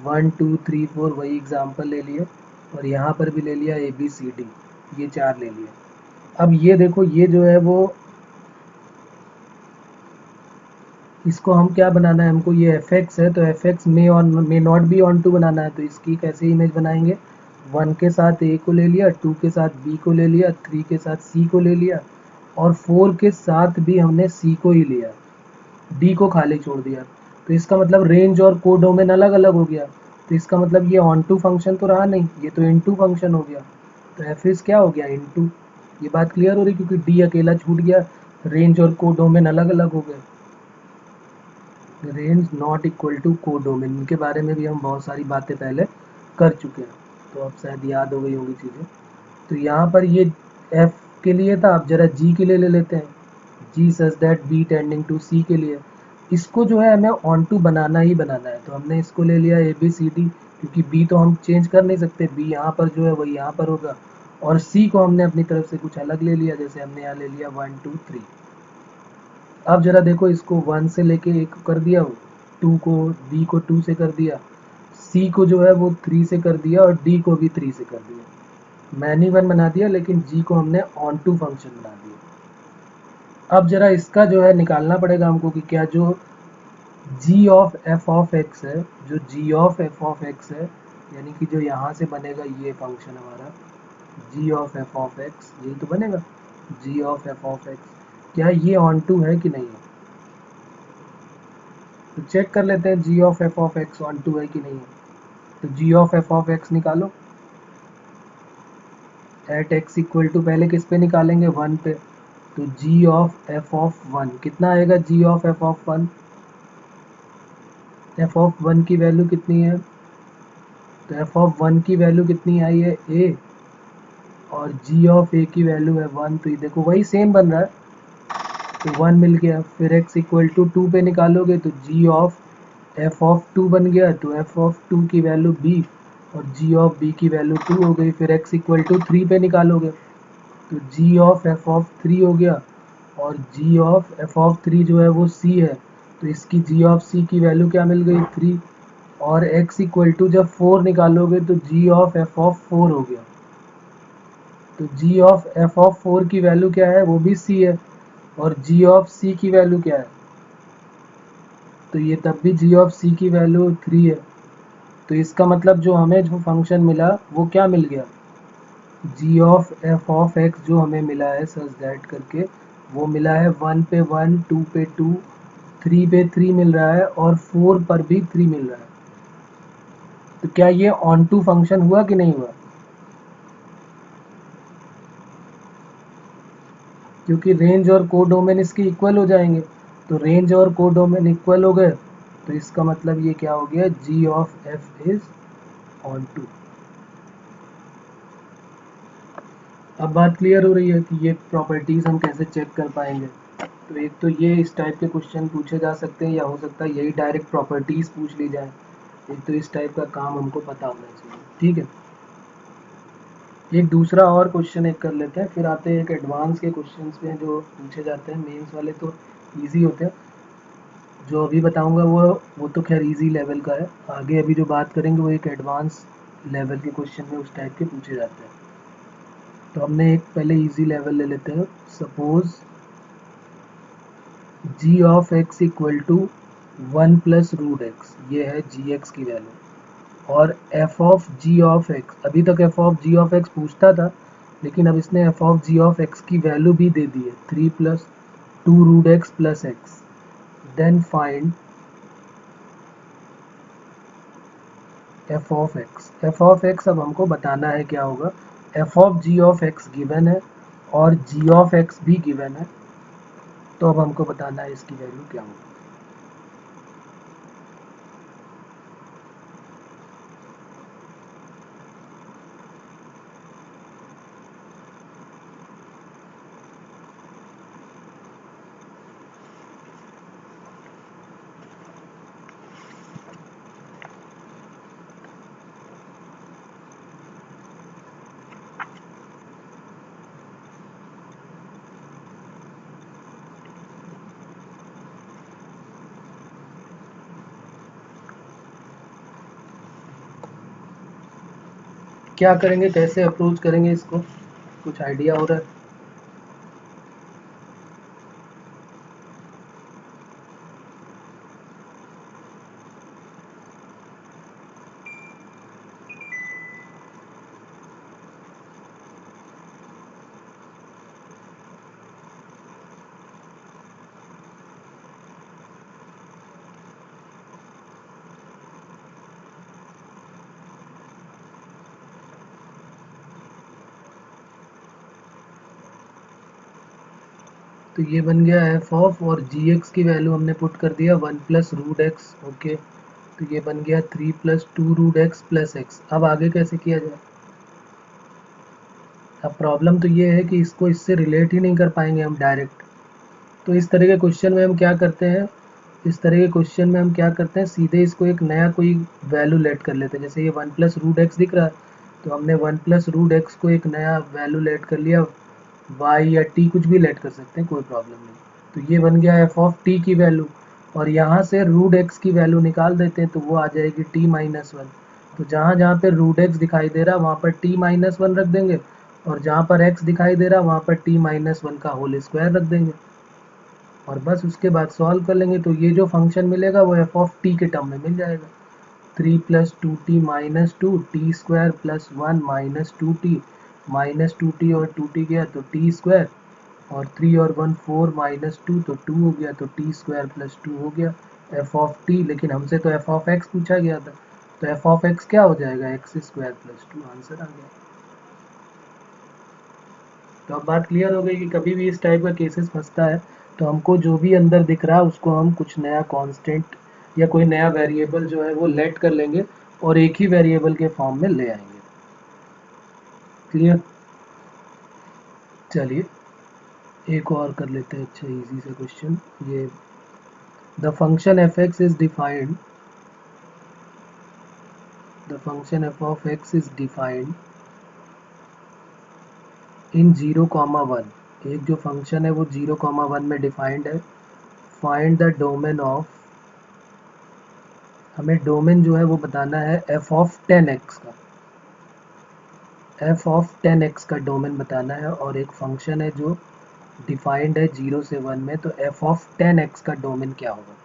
1 2 3 4 वही एग्जाम्पल ले लिए, और यहाँ पर भी ले लिया ABCD, ये 4 ले लिए। अब ये देखो, ये जो है वो, इसको हम क्या बनाना है, हमको ये fx है, तो fx may not be onto बनाना है, तो इसकी कैसे इमेज बनाएंगे, 1 के साथ a को ले लिया, 2 के साथ b को ले लिया, 3 के साथ c को ले लिया, और 4 के साथ भी हमने c को ही लिया, d को खाली छोड़ दिया। तो इसका मतलब रेंज और कोडोमेन अलग अलग हो गया, तो इसका मतलब ये ऑन टू फंक्शन तो रहा नहीं, ये तो इनटू फंक्शन हो गया। तो एफ इज क्या हो गया, इनटू। ये बात क्लियर हो रही, क्योंकि डी अकेला छूट गया, रेंज और कोडोमेन अलग अलग हो गए। Range not equal to codomain, इनके बारे में भी हम बहुत सारी बातें पहले कर चुके हैं, तो अब शायद याद हो गई होंगी चीज़ें। तो यहाँ पर ये एफ के लिए था, अब जरा जी के लिए ले लेते हैं, g such that B tending to c के लिए। इसको जो है हमें ऑन टू बनाना ही बनाना है, तो हमने इसको ले लिया ABCD, क्योंकि बी तो हम चेंज कर नहीं सकते, बी यहाँ पर जो है वही यहाँ पर होगा, और सी को हमने अपनी तरफ से कुछ अलग ले लिया, जैसे हमने यहाँ ले लिया 1 2 3। अब जरा देखो, इसको 1 से लेके एक कर दिया, वो 2 को, बी को 2 से कर दिया, सी को जो है वो 3 से कर दिया, और डी को भी 3 से कर दिया। मैनी 1 बना दिया, लेकिन जी को हमने ऑन टू फंक्शन बना दिया। अब जरा इसका जो है निकालना पड़ेगा हमको कि क्या जो जी ऑफ एफ ऑफ एक्स है, जो जी ऑफ एफ ऑफ एक्स है, यानी कि जो यहाँ से बनेगा ये फंक्शन हमारा जी ऑफ एफ ऑफ एक्स, यही तो बनेगा जी ऑफ एफ ऑफ एक्स, क्या ये ऑन टू है कि नहीं है। तो चेक कर लेते हैं g of f of x onto है कि नहीं है। तो g of f of x निकालो, एट एक्स इक्वल टू पहले किस पे निकालेंगे, 1 पे, तो जी ऑफ एफ ऑफ 1 कितना आएगा, g of f of 1, f of 1 की वैल्यू कितनी है, तो एफ ऑफ 1 की वैल्यू कितनी आई है, ए, और जी ऑफ ए की वैल्यू है 1, तो ये देखो वही सेम बन रहा है, तो 1 मिल गया। फिर x इक्वल टू 2 पे निकालोगे तो g ऑफ एफ ऑफ 2 बन गया, तो एफ ऑफ 2 की वैल्यू b, और g ऑफ b की वैल्यू 2 हो गई। फिर x इक्वल टू 3 पे निकालोगे तो g ऑफ एफ ऑफ 3 हो गया, और g ऑफ एफ ऑफ 3 जो है वो c है, तो इसकी g ऑफ c की वैल्यू क्या मिल गई, 3। और x इक्वल टू जब 4 निकालोगे तो g ऑफ एफ ऑफ 4 हो गया, तो g ऑफ एफ ऑफ 4 की वैल्यू क्या है, वो भी c है, और g ऑफ c की वैल्यू क्या है, तो ये तब भी g ऑफ c की वैल्यू 3 है। तो इसका मतलब जो हमें जो फंक्शन मिला वो क्या मिल गया, g of f of x जो हमें मिला है सच दैट करके, वो मिला है 1 पे 1, 2 पे 2, 3 पे 3 मिल रहा है, और 4 पर भी 3 मिल रहा है। तो क्या ये ऑन टू फंक्शन हुआ कि नहीं हुआ, क्योंकि रेंज और कोडोमेन इसके इक्वल हो जाएंगे, तो रेंज और कोडोमेन इक्वल हो गए, तो इसका मतलब ये क्या हो गया, g of f is onto. अब बात क्लियर हो रही है कि ये प्रॉपर्टीज़ हम कैसे चेक कर पाएंगे। तो एक तो ये इस टाइप के क्वेश्चन पूछे जा सकते हैं, या हो सकता है यही डायरेक्ट प्रॉपर्टीज़ पूछ ली जाए। एक तो इस टाइप का काम हमको पता होना चाहिए, ठीक है। एक दूसरा और क्वेश्चन एक कर लेते हैं, फिर आते हैं एक एडवांस के क्वेश्चन पे जो पूछे जाते हैं। मेंस वाले तो ईजी होते हैं, जो अभी बताऊंगा वो तो खैर इजी लेवल का है। आगे अभी जो बात करेंगे वो एक एडवांस लेवल के क्वेश्चन में उस टाइप के पूछे जाते हैं। तो हमने एक पहले इजी लेवल ले लेते हैं। Suppose g of x equal to 1 plus root x, ये है जी एक्स की वैल्यू, और f of g of x, अभी तक f of g of x पूछता था, लेकिन अब इसने f of g of x की वैल्यू भी दे दी है 3 plus 2 root x plus x. Then find f of x। f of x अब हमको बताना है क्या होगा, f of g of x given है, और g ऑफ x भी गिवन है, तो अब हमको बताना है इसकी वैल्यू क्या होगी। क्या करेंगे, कैसे अप्रोच करेंगे इसको, कुछ आइडिया हो रहा है? तो ये बन गया एफ ऑफ, और जी एक्स की वैल्यू हमने पुट कर दिया 1+√x। ओके, तो ये बन गया 3+2√x+x। अब आगे कैसे किया जाए? अब प्रॉब्लम तो ये है कि इसको इससे रिलेट ही नहीं कर पाएंगे हम डायरेक्ट। तो इस तरह के क्वेश्चन में हम क्या करते हैं, सीधे इसको एक नया कोई वैल्यू लेट कर लेते हैं। जैसे ये 1+√x दिख रहा है, तो हमने 1+√x को एक नया वैल्यू लेट कर लिया, y या t कुछ भी लेट कर सकते हैं, कोई प्रॉब्लम नहीं। तो ये बन गया एफ ऑफ टी की वैल्यू, और यहाँ से √x की वैल्यू निकाल देते हैं, तो वो आ जाएगी t-1। तो जहाँ जहाँ पे √x दिखाई दे रहा है वहाँ पर t-1 रख देंगे, और जहाँ पर x दिखाई दे रहा है वहाँ पर t-1 का होल स्क्वायर रख देंगे, और बस उसके बाद सॉल्व कर लेंगे। तो ये जो फंक्शन मिलेगा वो एफ ऑफ टी के टर्म में मिल जाएगा। 3+2t-2 +1 -2t, -2t और 2t गया तो टी स्क्वायर, और 3 और 1 4 -2 तो 2 हो गया, तो t² + 2 हो गया एफ ऑफ टी। लेकिन हमसे तो एफ ऑफ एक्स पूछा गया था, तो एफ ऑफ एक्स क्या हो जाएगा, x² + 2, आंसर आ गया। तो अब बात क्लियर हो गई कि कभी भी इस टाइप का केसेस फंसता है तो हमको जो भी अंदर दिख रहा है उसको हम कुछ नया कांस्टेंट या कोई नया वेरिएबल जो है वो लेट कर लेंगे, और एक ही वेरिएबल के फॉर्म में ले आएंगे। क्लियर? चलिए एक और कर लेते हैं, अच्छा इजी से क्वेश्चन। ये the function f x is defined the function F of x is defined in 0, 1। एक जो फंक्शन है वो 0, 1 में डिफाइंड है। फाइंड द डोमेन ऑफ, हमें डोमेन जो है वो बताना है एफ ऑफ 10x का, एफ ऑफ 10x का डोमेन बताना है। और एक फंक्शन है जो डिफाइंड है 0 से 1 में, तो एफ ऑफ 10x का डोमेन क्या होगा?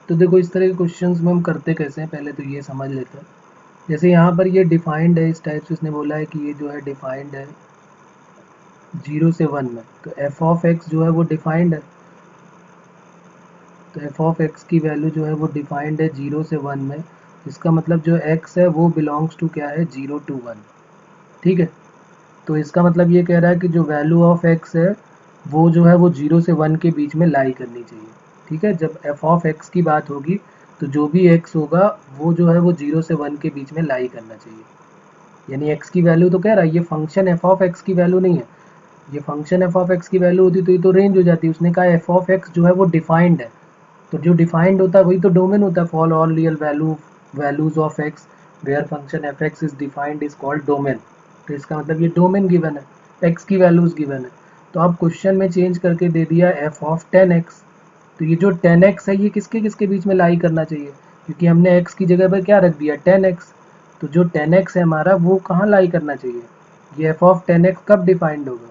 तो देखो इस तरह के क्वेश्चंस में हम करते कैसे हैं, पहले तो ये समझ लेते हैं। जैसे यहाँ पर ये डिफाइंड है, इस टाइप से इसने बोला है कि ये जो है डिफाइंड है 0 से 1 में, तो एफ ऑफ एक्स जो है वो डिफाइंड है। तो एफ ऑफ एक्स की वैल्यू जो है वो डिफाइंड है 0 से 1 में। इसका मतलब जो एक्स है वो बिलोंग्स टू क्या है, 0 to 1। ठीक है, तो इसका मतलब ये कह रहा है कि जो वैल्यू ऑफ एक्स है वो जो है वो 0 से 1 के बीच में लाई करनी चाहिए। ठीक है, जब एफ ऑफ एक्स की बात होगी तो जो भी एक्स होगा वो जो है वो 0 से 1 के बीच में लाई करना चाहिए। यानी एक्स की वैल्यू तो कह रहा है, ये फंक्शन एफ ऑफ एक्स की वैल्यू नहीं है। ये फंक्शन एफ ऑफ एक्स की वैल्यू होती तो ये तो रेंज हो जाती। उसने कहा एफ ऑफ एक्स जो है वो डिफाइंड है, तो जो डिफाइंड होता है वही तो डोमेन होता है। For all real values of x where function f x is defined is called domain. तो इसका मतलब ये डोमेन गिवन है, एक्स की वैल्यूज गिवन है। तो अब क्वेश्चन में चेंज करके दे दिया एफ ऑफ 10x। तो ये जो 10x है ये किसके किसके बीच में लाई करना चाहिए, क्योंकि हमने x की जगह पर क्या रख दिया, 10x। तो जो 10x है हमारा वो कहाँ लाई करना चाहिए, ये एफ ऑफ 10x कब डिफाइंड होगा?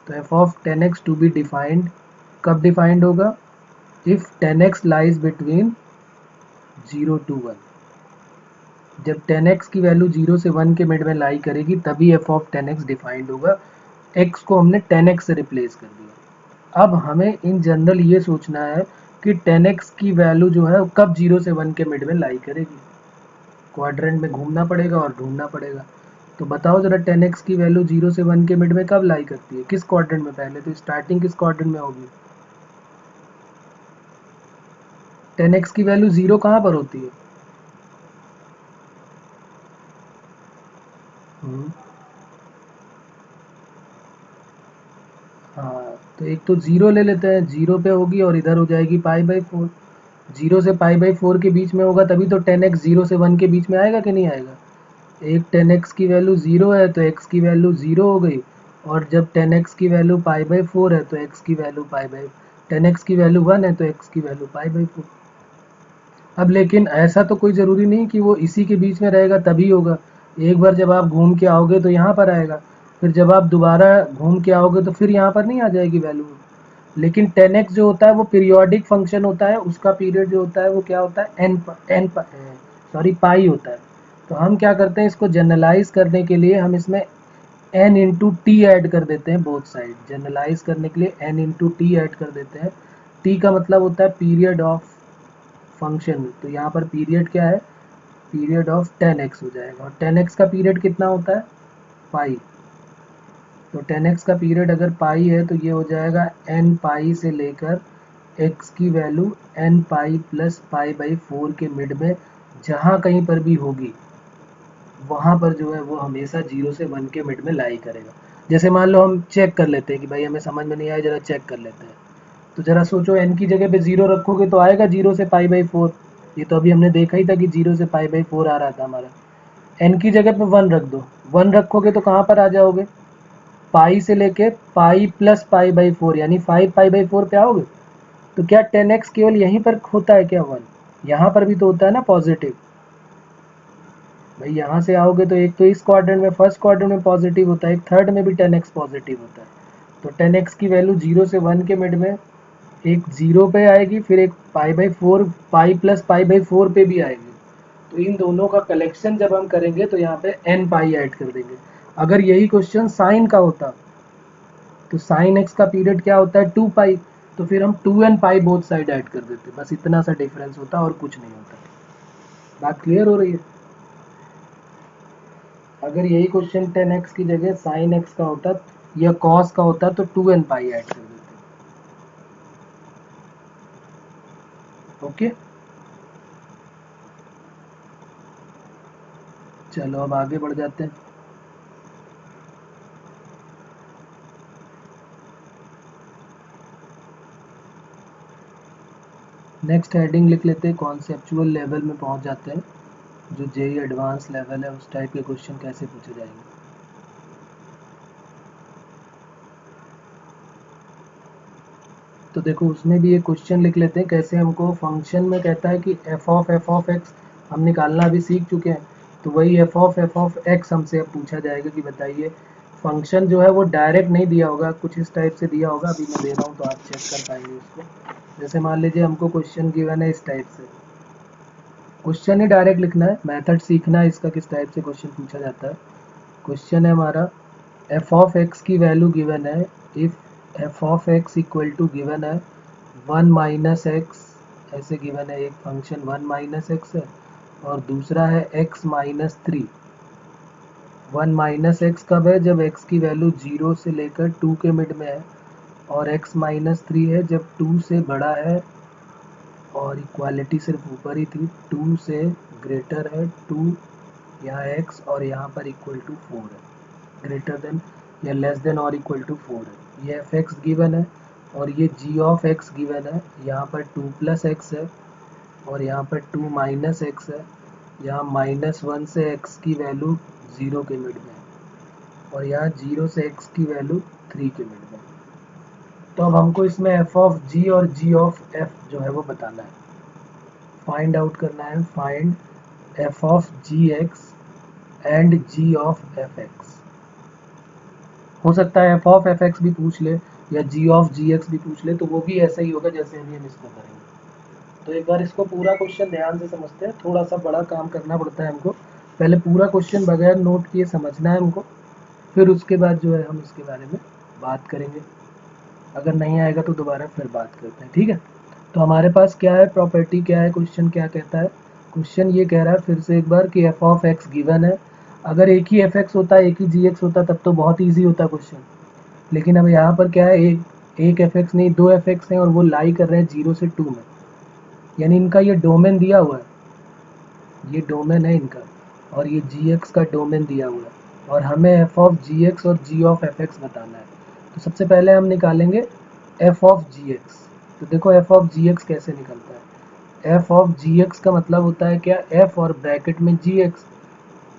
तो f of 10x to be defined कब डिफाइंड होगा, if 10x lies between 0 to 1। जब 10x की वैल्यू 0 से 1 के मिड में लाई करेगी तभी एफ ऑफ 10x डिफाइंड होगा। x को हमने 10x से रिप्लेस कर दिया। अब हमें इन जनरल ये सोचना है कि 10x की वैल्यू जो है कब 0 से 1 के मिड में लाई करेगी। क्वाड्रेंट में घूमना पड़ेगा और ढूंढना पड़ेगा। तो बताओ जरा 10x की वैल्यू 0 से 1 के मिड में कब लाई करती है, किस क्वाड्रेंट में? पहले तो स्टार्टिंग किस क्वाड्रेंट में होगी? 10x की वैल्यू 0 कहाँ पर होती है? हम्म, हाँ, तो एक तो 0 ले लेते हैं, 0 पे होगी और इधर हो जाएगी π/4। 0 से π/4 के बीच में होगा तभी तो 10x 0 से 1 के बीच में आएगा कि नहीं आएगा। एक 10x की वैल्यू 0 है तो x की वैल्यू 0 हो गई, और जब 10x की वैल्यू π/4 है तो x की वैल्यू 10x की वैल्यू 1 है तो x की वैल्यू π/4। अब लेकिन ऐसा तो कोई ज़रूरी नहीं कि वो इसी के बीच में रहेगा तभी होगा। एक बार जब आप घूम के आओगे तो यहाँ पर आएगा, फिर जब आप दोबारा घूम के आओगे तो फिर यहाँ पर नहीं आ जाएगी वैल्यू। लेकिन 10x जो होता है वो पीरियोडिक फंक्शन होता है, उसका पीरियड जो होता है वो क्या होता है, पाई होता है। तो हम क्या करते हैं, इसको जनरलाइज करने के लिए हम इसमें n इंटू टी ऐड कर देते हैं बोथ साइड। जनरलाइज करने के लिए n इंटू टी ऐड कर देते हैं। t का मतलब होता है पीरियड ऑफ फंक्शन, तो यहाँ पर पीरियड क्या है, पीरियड ऑफ 10x हो जाएगा। और 10x का पीरियड कितना होता है, पाई। तो 10x का पीरियड अगर पाई है तो ये हो जाएगा n पाई से लेकर x की वैल्यू n पाई प्लस π/4 के मिड में जहाँ कहीं पर भी होगी वहाँ पर जो है वो हमेशा 0 से 1 के मिड में लाई करेगा। जैसे मान लो हम चेक कर लेते हैं कि भाई हमें समझ में नहीं आया, जरा चेक कर लेते हैं। तो जरा सोचो, n की जगह पे 0 रखोगे तो आएगा 0 से π/4। ये तो अभी हमने देखा ही था कि 0 से π/4 आ रहा था हमारा। n की जगह पे 1 रख दो, 1 रखोगे तो कहाँ पर आ जाओगे, पाई से लेके पाई प्लस π/4 यानी 5 π/4 पे आओगे। तो क्या 10x केवल यहीं पर होता है क्या 1, यहाँ पर भी तो होता है ना पॉजिटिव। भाई यहाँ से आओगे तो एक तो इस क्वाड्रेंट में, फर्स्ट क्वाड्रेंट में पॉजिटिव होता है, एक थर्ड में भी 10x पॉजिटिव होता है। तो 10x की वैल्यू 0 से 1 के मिड में एक 0 पे आएगी, फिर एक π/4 पाई प्लस π/4 पे भी आएगी। तो इन दोनों का कलेक्शन जब हम करेंगे तो यहाँ पे n पाई ऐड कर देंगे। अगर यही क्वेश्चन साइन का होता तो साइन x का पीरियड क्या होता है 2 पाई, तो फिर हम 2n पाई बोथ साइड ऐड कर देते। बस इतना सा डिफरेंस होता और कुछ नहीं होता। बात क्लियर हो रही है। अगर यही क्वेश्चन 10x की जगह साइन x का होता या cos का होता तो 2n पाई ऐड कर देते। ओके, चलो अब आगे बढ़ जाते हैं। नेक्स्ट हेडिंग लिख लेते हैं, कॉन्सेप्चुअल लेवल में पहुंच जाते हैं। जो जेई एडवांस लेवल है उस टाइप के क्वेश्चन कैसे पूछे जाएंगे। तो देखो उसमें भी एक क्वेश्चन लिख लेते हैं, कैसे हमको फंक्शन में कहता है कि एफ ऑफ एक्स हम निकालना अभी सीख चुके हैं। तो वही एफ ऑफ एक्स हमसे अब पूछा जाएगा कि बताइए, फंक्शन जो है वो डायरेक्ट नहीं दिया होगा, कुछ इस टाइप से दिया होगा। अभी मैं दे रहा हूँ तो आप चेक कर पाएंगे उसको। जैसे मान लीजिए हमको क्वेश्चन गिवन है इस टाइप से, क्वेश्चन ही डायरेक्ट लिखना है, मेथड सीखना है इसका किस टाइप से क्वेश्चन पूछा जाता है। क्वेश्चन है हमारा एफ ऑफ एक्स की वैल्यू गिवन है, if f of x equal to given है 1 माइनस एक्स, ऐसे गिवन है एक फंक्शन 1 माइनस एक्स है, और दूसरा है x माइनस 3। 1 माइनस एक्स कब है, जब x की वैल्यू 0 से लेकर 2 के मिड में है, और x माइनस 3 है जब 2 से बड़ा है, और इक्वालिटी सिर्फ ऊपर ही थी, 2 से ग्रेटर है 2, यहाँ x और यहाँ पर इक्वल टू 4 है, ग्रेटर देन या लेस देन और इक्वल टू 4 है। ये एफ एक्स गिवन है, और ये जी ऑफ एक्स गिवन है। यहाँ पर 2 प्लस एक्स है और यहाँ पर 2 माइनस एक्स है। यहाँ -1 से x की वैल्यू 0 के मिड में है, और यहाँ 0 से x की वैल्यू 3 के मिड में। तो अब हमको इसमें f ऑफ g और g ऑफ f जो है वो बताना है, फाइंड आउट करना है। Find f of g x and g of f x. हो सकता है f ऑफ एफ एक्स भी पूछ ले या g ऑफ जी एक्स भी पूछ ले, तो वो भी ऐसा ही होगा जैसे अभी हम इसको करेंगे। तो एक बार इसको पूरा क्वेश्चन ध्यान से समझते हैं, थोड़ा सा बड़ा काम करना पड़ता है हमको। पहले पूरा क्वेश्चन बगैर नोट किए समझना है हमको, फिर उसके बाद जो है हम इसके बारे में बात करेंगे। अगर नहीं आएगा तो दोबारा फिर बात करते हैं, ठीक है। तो हमारे पास क्या है, प्रॉपर्टी क्या है, क्वेश्चन क्या कहता है। क्वेश्चन ये कह रहा है फिर से एक बार कि एफ ऑफ एक्स गिवन है। अगर एक ही एफ एक्स होता, एक ही जी एक्स होता, तब तो बहुत ईजी होता क्वेश्चन। लेकिन अब यहाँ पर क्या है, एक एफ एक्स नहीं, दो एफ एक्स हैं, और वो लाई कर रहे हैं 0 से 2 में, यानी इनका ये डोमेन दिया हुआ है, ये डोमेन है इनका, और ये जी एक्स का डोमेन दिया हुआ है, और हमें एफ ऑफ जी एक्स और जी ऑफ एफ एक्स बताना है। तो सबसे पहले हम निकालेंगे एफ ऑफ जी एक्स। तो देखो एफ ऑफ जी एक्स कैसे निकलता है। एफ ऑफ जी एक्स का मतलब होता है क्या, एफ और ब्रैकेट में जी एक्स।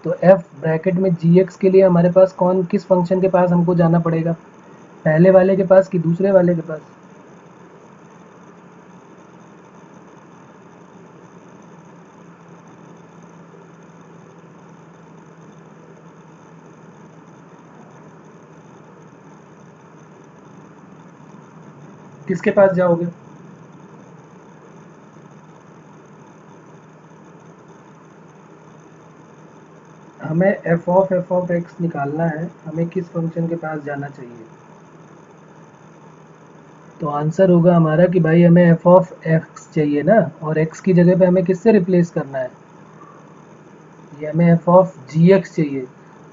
तो एफ ब्रैकेट में जी एक्स के लिए हमारे पास कौन किस फंक्शन के पास हमको जाना पड़ेगा, पहले वाले के पास कि दूसरे वाले के पास। किसके पास जाओगे? हमें एफ ऑफ एक्स निकालना है, हमें किस फंक्शन के पास जाना चाहिए। तो आंसर होगा हमारा कि भाई हमें एफ ऑफ एक्स चाहिए ना, और एक्स की जगह पे हमें किससे रिप्लेस करना है, ये हमें एफ ऑफ जी एक्स चाहिए।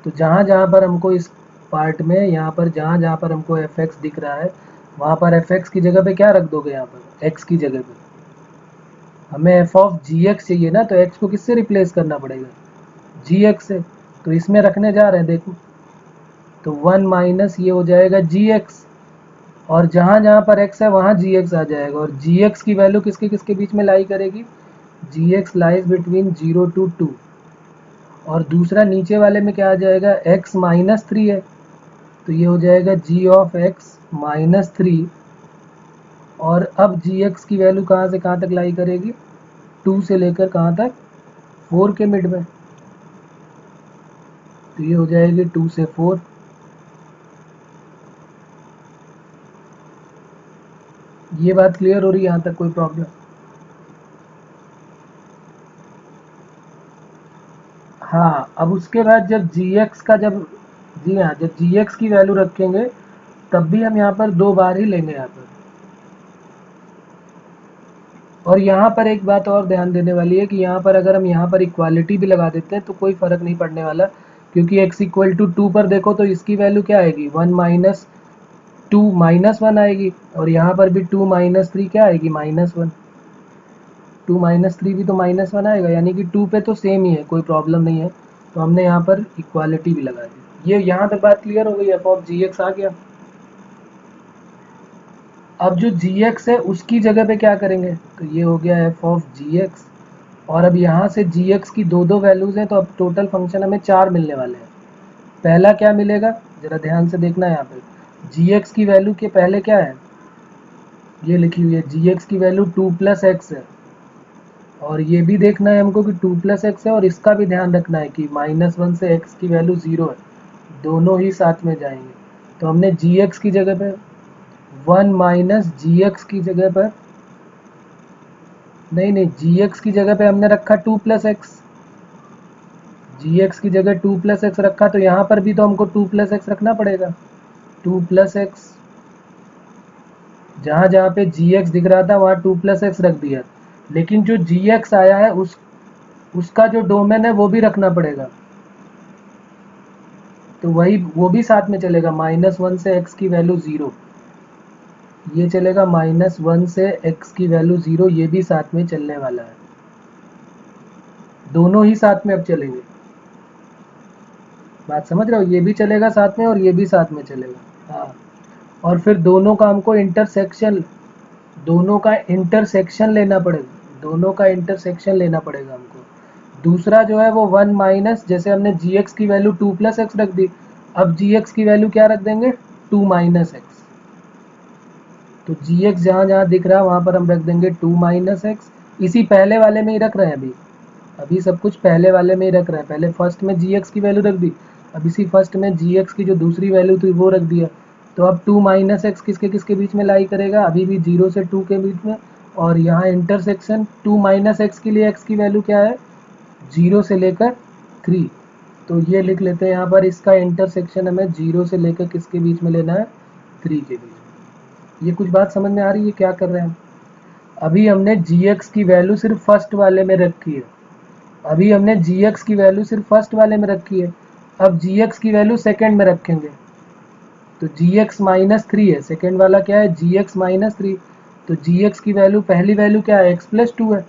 तो जहाँ जहाँ पर हमको इस पार्ट में, यहाँ पर जहाँ जहाँ पर हमको एफ एक्स दिख रहा है, वहाँ पर एफ एक्स की जगह पे क्या रख दोगे, यहाँ पर एक्स की जगह पे। हमें एफ ऑफ जी एक्स चाहिए ना, तो एक्स को किससे रिप्लेस करना पड़ेगा, जी एक्स से। तो इसमें रखने जा रहे हैं देखो, तो वन माइनस ये हो जाएगा जी एक्स, और जहाँ जहाँ पर x है वहाँ जी एक्स आ जाएगा, और जी एक्स की वैल्यू किसके किसके बीच में लाई करेगी, जी एक्स लाइज बिटवीन 0 to 2। और दूसरा नीचे वाले में क्या आ जाएगा, x माइनस थ्री है, तो ये हो जाएगा जी ऑफ एक्स माइनस थ्री। और अब जी एक्स की वैल्यू कहाँ से कहाँ तक लाई करेगी, 2 से लेकर कहाँ तक, 4 के मिड में। तो ये हो जाएगी 2 से 4। ये बात क्लियर हो रही है यहाँ तक, कोई प्रॉब्लम? हाँ, अब उसके बाद जब जी एक्स का जब, जी हाँ, जब जी एक्स की वैल्यू रखेंगे तब भी हम यहाँ पर 2 बार ही लेंगे यहाँ पर। और यहाँ पर एक बात और ध्यान देने वाली है कि यहाँ पर अगर हम यहाँ पर इक्वालिटी भी लगा देते हैं तो कोई फ़र्क नहीं पड़ने वाला, क्योंकि x इक्वल टू 2 पर देखो तो इसकी वैल्यू क्या आएगी, 1 माइनस 2 माइनस 1 आएगी, और यहाँ पर भी 2 माइनस 3 क्या आएगी, माइनस 1। 2 माइनस 3 भी तो माइनस 1 आएगा, यानी कि 2 पे तो सेम ही है, कोई प्रॉब्लम नहीं है। तो हमने यहाँ पर इक्वालिटी भी लगा दी। ये यहाँ तक बात क्लियर हो गई, एफ ऑफ जी एक्स आ गया। अब जो जी एक्स है उसकी जगह पे क्या करेंगे, तो ये हो गया एफ ऑफ जी एक्स। और अब यहाँ से जी एक्स की दो दो वैल्यूज़ हैं, तो अब टोटल फंक्शन हमें 4 मिलने वाले हैं। पहला क्या मिलेगा, ज़रा ध्यान से देखना है यहाँ पे, जी एक्स की वैल्यू के पहले क्या है, ये लिखी हुई है जी एक्स की वैल्यू 2 प्लस एक्स है। और ये भी देखना है हमको कि 2 प्लस एक्स है, और इसका भी ध्यान रखना है कि माइनस 1 से एक्स की वैल्यू 0 है, दोनों ही साथ में जाएंगे। तो हमने जी एक्स की जगह पर 1 माइनस जी एक्स की जगह पर, नहीं नहीं, जी एक्स की जगह पे हमने रखा 2 प्लस एक्स, जी एक्स की जगह 2 प्लस एक्स रखा, तो यहाँ पर भी तो हमको 2 प्लस एक्स रखना पड़ेगा, 2 प्लस एक्स। जहाँ जहाँ पे जी एक्स दिख रहा था वहाँ 2 प्लस एक्स रख दिया, लेकिन जो जी एक्स आया है उसका जो डोमेन है वो भी रखना पड़ेगा। तो वही वो भी साथ में चलेगा, माइनस 1 से एक्स की वैल्यू 0, ये चलेगा माइनस 1 से एक्स की वैल्यू 0, ये भी साथ में चलने वाला है, दोनों ही साथ में अब चलेंगे। बात समझ रहे हो, ये भी चलेगा साथ में और ये भी साथ में चलेगा। हाँ, और फिर दोनों का हमको इंटरसेक्शन, दोनों का इंटरसेक्शन लेना पड़ेगा, दोनों का इंटरसेक्शन लेना पड़ेगा हमको। दूसरा जो है वो 1 माइनस, जैसे हमने जी एक्स की वैल्यू 2 प्लस एक्स रख दी, अब जी एक्स की वैल्यू क्या रख देंगे, 2 माइनस एक्स। तो जी एक्स जहाँ जहाँ दिख रहा है वहाँ पर हम रख देंगे 2 माइनस एक्स। इसी पहले वाले में ही रख रहे हैं अभी, अभी सब कुछ पहले वाले में ही रख रहे हैं। पहले फर्स्ट में जी एक्स की वैल्यू रख दी, अब इसी फर्स्ट में जी एक्स की जो दूसरी वैल्यू थी वो रख दिया। तो अब 2 माइनस एक्स किसके किसके बीच में लाई करेगा, अभी भी 0 से 2 के बीच में। और यहाँ इंटरसेक्शन 2 माइनस एक्स के लिए एक्स की वैल्यू क्या है, 0 से लेकर 3। तो ये लिख लेते हैं यहाँ पर, इसका इंटरसेक्शन हमें 0 से लेकर किसके बीच में लेना है, 3 के बीच में। ये कुछ बात समझ में आ रही है क्या कर रहे हैं हम? अभी हमने जी एक्स की वैल्यू सिर्फ फर्स्ट वाले में रखी है, अभी हमने जी एक्स की वैल्यू सिर्फ फर्स्ट वाले में रखी है, अब जी एक्स की वैल्यू सेकेंड में रखेंगे। तो जी एक्स माइनस थ्री है, सेकेंड वाला क्या है, जी एक्स माइनस थ्री। तो जी एक्स की वैल्यू, पहली वैल्यू क्या है, एक्स प्लस टू है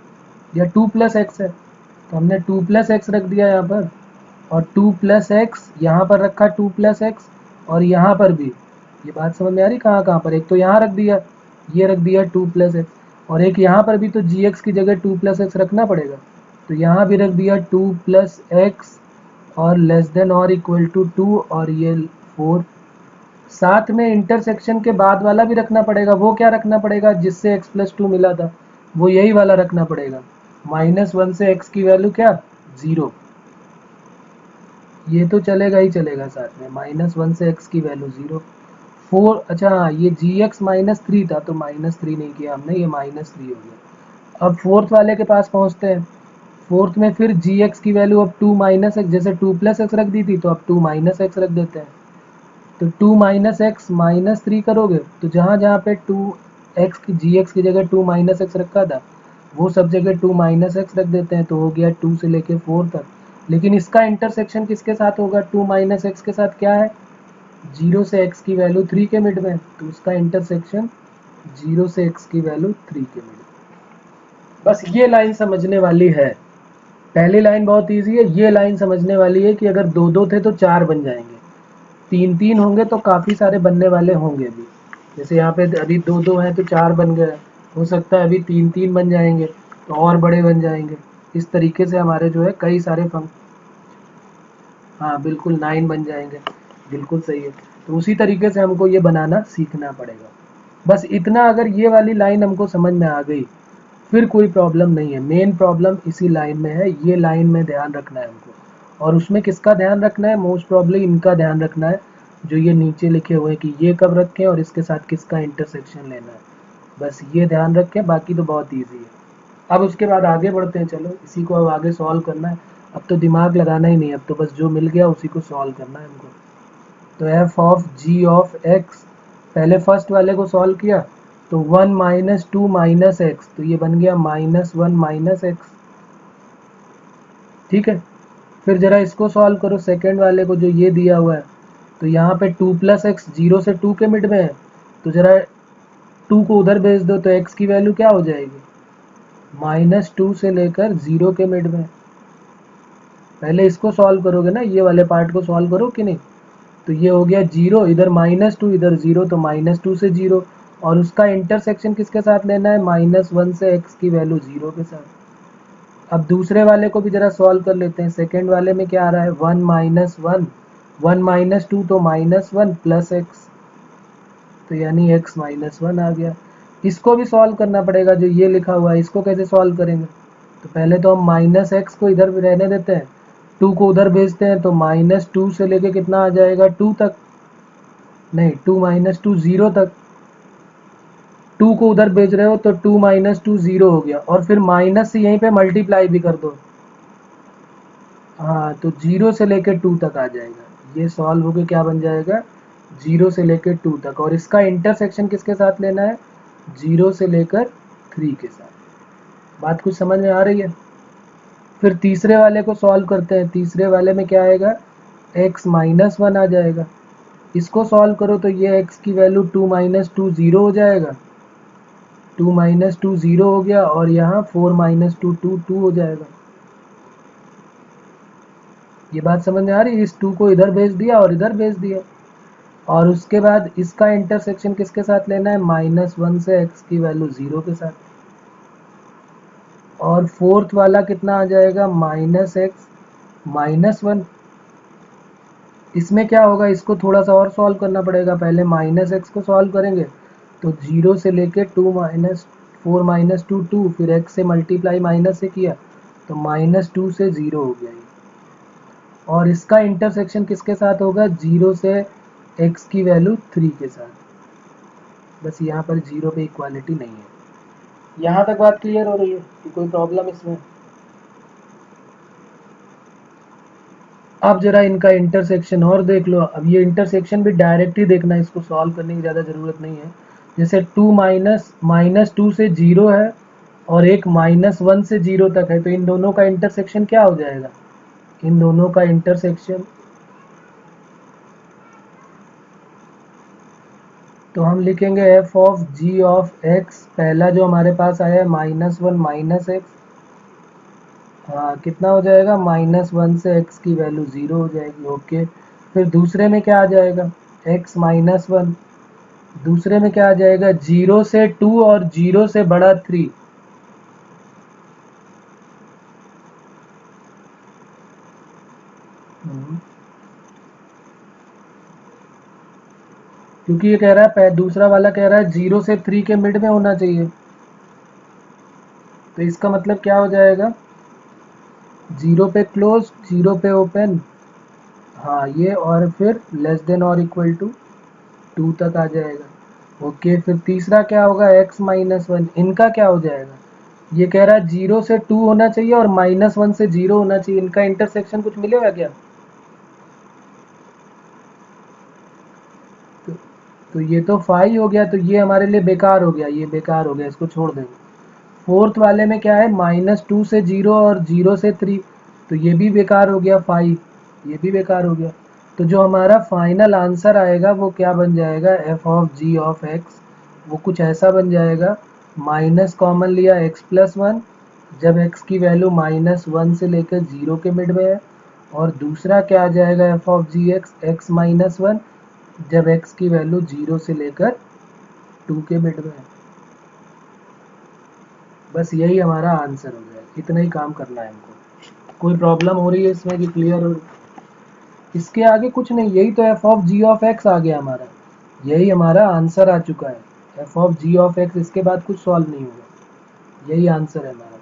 या 2 प्लस एक्स है, तो हमने 2 प्लस एक्स रख दिया यहाँ पर। और 2 प्लस एक्स यहाँ पर रखा 2 प्लस एक्स, और यहाँ पर भी ये बात समझ में आ रही कहाँ कहाँ पर? एक तो यहाँ रख दिया, ये रख दिया 2 + x, और एक यहाँ पर भी तो gx की जगह 2 + x रखना पड़ेगा, तो यहाँ भी रख दिया 2 + x और लेस देन और इक्वल टू 2 और ये 4। साथ में इंटरसेक्शन के बाद वाला भी रखना पड़ेगा। वो क्या रखना पड़ेगा जिससे x + 2 मिला था? वो यही वाला रखना पड़ेगा। -1 से x की वैल्यू क्या? 0। ये तो चलेगा ही चलेगा साथ में, -1 से x की वैल्यू 0। 4, अच्छा हाँ, ये gx -3 था तो -3 नहीं किया हमने, ये -3 हो गया। अब फोर्थ वाले के पास पहुंचते हैं। फोर्थ में फिर gx की वैल्यू अब 2 - x, जैसे 2 + x रख दी थी तो अब 2 - x रख देते हैं। तो 2 - x -3 करोगे तो जहाँ जहाँ पे 2x की gx की जगह 2 - x रखा था वो सब जगह 2 - x रख देते हैं, तो हो गया 2 से लेके 4 तक। लेकिन इसका इंटरसेक्शन किसके साथ होगा? 2 - x के साथ क्या है? 0 से x की वैल्यू 3 के मिड में, तो उसका इंटरसेक्शन 0 से x की वैल्यू 3 के मिड में। बस ये लाइन समझने वाली है। पहली लाइन बहुत इजी है, ये लाइन समझने वाली है कि अगर 2-2 थे तो 4 बन जाएंगे, 3-3 होंगे तो काफ़ी सारे बनने वाले होंगे भी। जैसे यहाँ पे अभी 2-2 हैं तो 4 बन गए, हो सकता है अभी 3-3 बन जाएंगे तो और बड़े बन जाएंगे। इस तरीके से हमारे जो है कई सारे हाँ बिल्कुल 9 बन जाएंगे, बिल्कुल सही है। तो उसी तरीके से हमको ये बनाना सीखना पड़ेगा। बस इतना अगर ये वाली लाइन हमको समझ में आ गई फिर कोई प्रॉब्लम नहीं है। मेन प्रॉब्लम इसी लाइन में है, ये लाइन में ध्यान रखना है हमको। और उसमें किसका ध्यान रखना है? मोस्ट प्रॉब्ली इनका ध्यान रखना है जो ये नीचे लिखे हुए हैं कि ये कब रखें और इसके साथ किसका इंटरसेक्शन लेना है। बस ये ध्यान रखें, बाकी तो बहुत ईजी है। अब उसके बाद आगे बढ़ते हैं, चलो इसी को अब आगे सॉल्व करना है। अब तो दिमाग लगाना ही नहीं, अब तो बस जो मिल गया उसी को सॉल्व करना है हमको। तो f of g of x, पहले फर्स्ट वाले को सॉल्व किया तो 1 - 2 - x, तो ये बन गया -1 - x। ठीक है, फिर जरा इसको सॉल्व करो सेकेंड वाले को जो ये दिया हुआ है। तो यहाँ पे 2 + x 0 से 2 के मिड में है, तो जरा 2 को उधर भेज दो तो x की वैल्यू क्या हो जाएगी? -2 से लेकर 0 के मिड में। पहले इसको सॉल्व करोगे ना, ये वाले पार्ट को सॉल्व करो कि नहीं। तो ये हो गया 0, इधर -2 इधर 0, तो -2 से 0, और उसका इंटरसेक्शन किसके साथ लेना है? -1 से x की वैल्यू 0 के साथ। अब दूसरे वाले को भी जरा सॉल्व कर लेते हैं। सेकेंड वाले में क्या आ रहा है? 1 - 1 -2 तो -1 प्लस x, तो यानी x -1 आ गया। इसको भी सॉल्व करना पड़ेगा जो ये लिखा हुआ है, इसको कैसे सॉल्व करेंगे? तो पहले तो हम -x को इधर रहने देते हैं, 2 को उधर भेजते हैं, तो -2 से लेके कितना आ जाएगा? 2 तक, नहीं 2 - 2 0 तक। 2 को उधर भेज रहे हो तो 2 - 2 0 हो गया, और फिर माइनस से यहीं पे मल्टीप्लाई भी कर दो। हाँ, तो 0 से लेकर 2 तक आ जाएगा। ये सॉल्व होके क्या बन जाएगा? 0 से लेकर 2 तक, और इसका इंटरसेक्शन किसके साथ लेना है? 0 से लेकर 3 के साथ। बात कुछ समझ में आ रही है? फिर तीसरे वाले को सॉल्व करते हैं। तीसरे वाले में क्या आएगा? x -1 आ जाएगा। इसको सॉल्व करो तो ये x की वैल्यू 2 - 2 0 हो जाएगा, 2 - 2 0 हो गया, और यहाँ 4 - 2 2 2 हो जाएगा। ये बात समझ में आ रही है? इस 2 को इधर भेज दिया और इधर भेज दिया, और उसके बाद इसका इंटरसेक्शन किसके साथ लेना है? -1 से x की वैल्यू 0 के साथ। और फोर्थ वाला कितना आ जाएगा? -x -1। इसमें क्या होगा? इसको थोड़ा सा और सॉल्व करना पड़ेगा। पहले -x को सॉल्व करेंगे तो 0 से लेके 2 4 - 2 2, फिर x से मल्टीप्लाई माइनस से किया तो -2 से 0 हो गया ये। और इसका इंटरसेक्शन किसके साथ होगा? 0 से x की वैल्यू 3 के साथ। बस यहाँ पर 0 पे इक्वालिटी नहीं है। यहाँ तक बात क्लियर हो रही है कि कोई प्रॉब्लम इसमें? अब जरा इनका इंटरसेक्शन और देख लो। अब ये इंटरसेक्शन भी डायरेक्ट ही देखना है, इसको सॉल्व करने की ज़्यादा ज़रूरत नहीं है। जैसे 2 -2 से 0 है और एक -1 से 0 तक है, तो इन दोनों का इंटरसेक्शन क्या हो जाएगा? इन दोनों का इंटरसेक्शन, तो हम लिखेंगे f of g of x। पहला जो हमारे पास आया है -1 - x, हाँ कितना हो जाएगा? -1 से x की वैल्यू 0 हो जाएगी। ओके, फिर दूसरे में क्या आ जाएगा? x -1 दूसरे में क्या आ जाएगा, 0 से 2 और 0 से बड़ा 3। क्योंकि ये कह रहा है, दूसरा वाला कह रहा है 0 से 3 के मिड में होना चाहिए, तो इसका मतलब क्या हो जाएगा, 0 पे क्लोज, 0 पे ओपन, हाँ ये, और फिर लेस देन और इक्वल टू 2 तक आ जाएगा। ओके, फिर तीसरा क्या होगा, x माइनस वन, इनका क्या हो जाएगा, ये कह रहा है 0 से 2 होना चाहिए और -1 से 0 होना चाहिए, इनका इंटरसेक्शन कुछ मिलेगा क्या? तो, तो ये तो फाई हो गया, तो ये हमारे लिए बेकार हो गया, ये बेकार हो गया, इसको छोड़ देंगे। फोर्थ वाले में क्या है, -2 से 0 और 0 से 3, तो ये भी बेकार हो गया, फाइव, ये भी बेकार हो गया। तो जो हमारा फाइनल आंसर आएगा वो क्या बन जाएगा, f of g of x, वो कुछ ऐसा बन जाएगा, माइनस कॉमन लिया x प्लस वन, जब x की वैल्यू -1 से लेकर 0 के मिड में है, और दूसरा क्या आ जाएगा, f of g x x minus one, जब x की वैल्यू 0 से लेकर 2 के मिड में है। बस यही हमारा आंसर हो जाएगा, इतना ही काम करना है हमको। कोई प्रॉब्लम हो रही है इसमें कि क्लियर हो? इसके आगे कुछ नहीं, यही तो f of g of x आ गया हमारा, यही हमारा आंसर आ चुका है, f of g of x, इसके बाद कुछ सॉल्व नहीं होगा, यही आंसर है हमारा।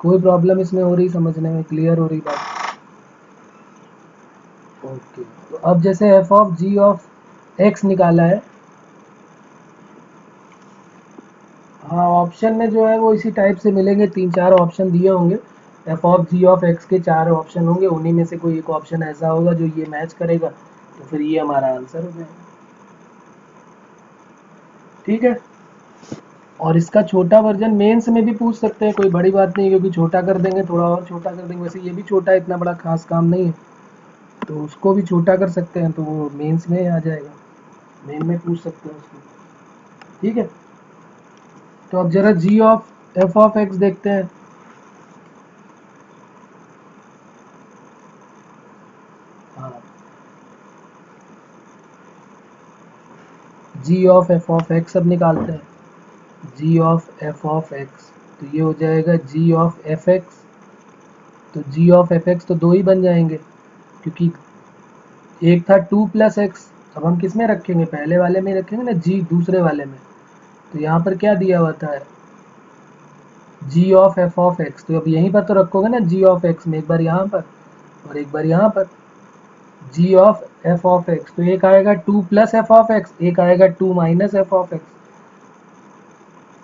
कोई प्रॉब्लम इसमें हो रही, समझने में क्लियर हो रही बात? ओके, तो अब जैसे f of g of x निकाला है, हाँ ऑप्शन में जो है वो इसी टाइप से मिलेंगे, 3-4 ऑप्शन दिए होंगे, f of g of x के 4 ऑप्शन होंगे, उन्हीं में से कोई एक ऑप्शन ऐसा होगा जो ये मैच करेगा, तो फिर ये हमारा आंसर हो जाएगा। ठीक है, और इसका छोटा वर्जन मेंस में भी पूछ सकते हैं, कोई बड़ी बात नहीं, क्योंकि छोटा कर देंगे, थोड़ा और छोटा कर देंगे, वैसे ये भी छोटा है, इतना बड़ा खास काम नहीं है, तो उसको भी छोटा कर सकते हैं, तो वो मेंस में आ जाएगा, मेन में पूछ सकते हैं उसको। ठीक है, तो अब जरा जी ऑफ एफ ऑफ एक्स देखते हैं। हाँ, जी ऑफ एफ ऑफ एक्स अब निकालते हैं, g of f of x, तो ये हो जाएगा जी ऑफ एफ एक्स, तो जी ऑफ एफ एक्स तो दो ही बन जाएंगे, क्योंकि एक था 2 प्लस एक्स, अब हम किस में रखेंगे, पहले वाले में रखेंगे ना, जी दूसरे वाले में, तो यहाँ पर क्या दिया हुआ था, जी ऑफ एफ ऑफ एक्स, तो अब यहीं पर तो रखोगे ना, जी ऑफ एक्स में एक बार यहाँ पर और एक बार यहाँ पर, g of f of x, तो एक आएगा 2 प्लस एफ ऑफ एक्स, एक आएगा 2 माइनस एफ ऑफ एक्स,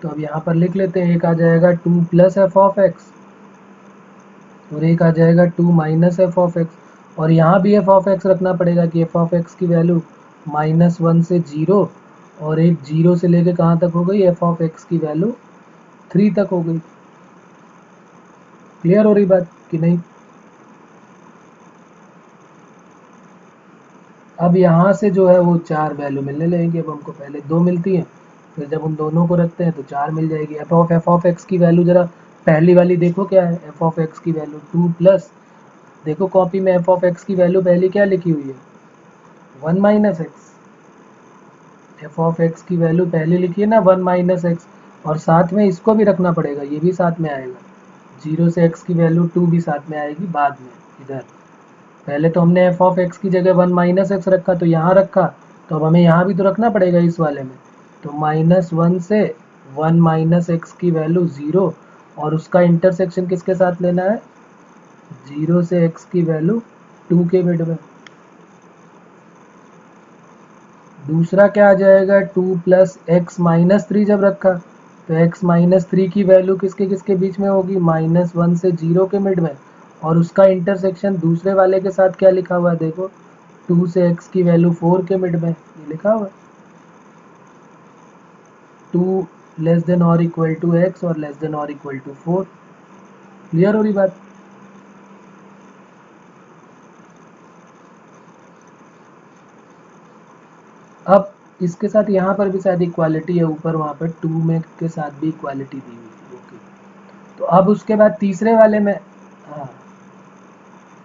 तो अब यहाँ पर लिख लेते हैं, एक आ जाएगा 2 प्लस एफ ऑफ एक्स और एक आ जाएगा 2 माइनस एफ ऑफ एक्स, और यहाँ भी एफ ऑफ एक्स रखना पड़ेगा कि एफ ऑफ एक्स की वैल्यू -1 से 0, और एक 0 से लेके कहाँ तक हो गई, एफ ऑफ एक्स की वैल्यू 3 तक हो गई। क्लियर हो रही बात कि नहीं? अब यहाँ से जो है वो 4 वैल्यू मिलने लगेंगी, अब हमको पहले 2 मिलती हैं, फिर जब उन दोनों को रखते हैं तो 4 मिल जाएगी। एफ ऑफ एक्स की वैल्यू जरा पहली वाली देखो क्या है, एफ ऑफ एक्स की वैल्यू 2 प्लस, देखो कॉपी में एफ ऑफ एक्स की वैल्यू पहली क्या लिखी हुई है, 1 minus x, F of x की वैल्यू पहले लिखी है ना 1 माइनस एक्स, और साथ में इसको भी रखना पड़ेगा, ये भी साथ में आएगा, 0 से एक्स की वैल्यू 2 भी साथ में आएगी बाद में इधर। पहले तो हमने एफ ऑफ एक्स की जगह 1 माइनस एक्स रखा, तो यहाँ रखा, तो अब हमें यहाँ भी तो रखना पड़ेगा इस वाले में, तो -1 से 1 माइनस एक्स की वैल्यू 0, और उसका इंटरसेक्शन किसके साथ लेना है, 0 से एक्स की वैल्यू 2 के मिड में। दूसरा क्या आ जाएगा, 2 प्लस एक्स माइनस 3 जब रखा, तो x माइनस 3 की वैल्यू किसके किसके बीच में होगी, -1 से 0 के मिड में, और उसका इंटरसेक्शन दूसरे वाले के साथ क्या लिखा हुआ है देखो, 2 से x की वैल्यू 4 के मिड में, ये लिखा हुआ है 2 लेस देन और इक्वल टू एक्स और लेस देन और इक्वल टू 4। क्लियर हो रही बात? अब इसके साथ यहाँ पर भी शायद इक्वालिटी है, ऊपर वहाँ पर 2 में के साथ भी इक्वालिटी दी हुई है। ओके, तो अब उसके बाद तीसरे वाले में, हाँ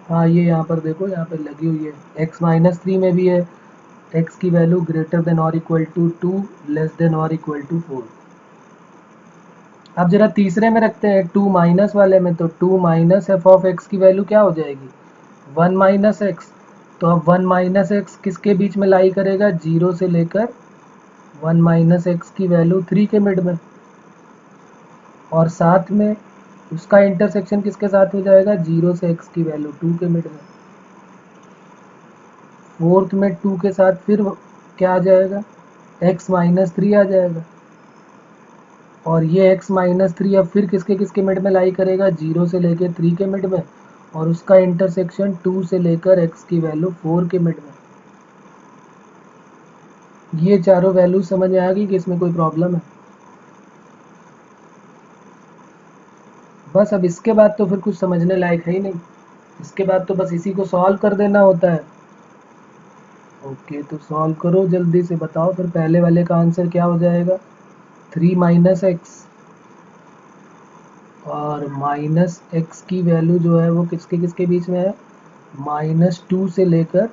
हाँ ये यहाँ पर देखो, यहाँ पे लगी हुई है, x-3 में भी है x की वैल्यू ग्रेटर देन और इक्वल टू 2 लेस देन और इक्वल टू 4। अब जरा तीसरे में रखते हैं 2 माइनस वाले में, तो 2 माइनस एफ ऑफ एक्स की वैल्यू क्या हो जाएगी 1 माइनस एक्स। तो अब 1 माइनस एक्स किसके बीच में लाई करेगा, 0 से लेकर 1 माइनस एक्स की वैल्यू 3 के मिड में, और साथ में उसका इंटरसेक्शन किसके साथ हो जाएगा, 0 से x की वैल्यू 2 के मिड में। फोर्थ में 2 के साथ फिर क्या आ जाएगा, x-3 आ जाएगा, और ये x-3 अब फिर किसके किसके मिड में लाई करेगा, 0 से लेकर 3 के मिड में, और उसका इंटरसेक्शन 2 से लेकर x की वैल्यू 4 के मिड में। ये चारों वैल्यू समझ में आ गई कि इसमें कोई प्रॉब्लम है। बस अब इसके बाद तो फिर कुछ समझने लायक है ही नहीं, इसके बाद तो बस इसी को सॉल्व कर देना होता है। ओके, तो सॉल्व करो जल्दी से, बताओ फिर पहले वाले का आंसर क्या हो जाएगा, 3 माइनस एक्स, और माइनस एक्स की वैल्यू जो है वो किसके किसके बीच में है, -2 से लेकर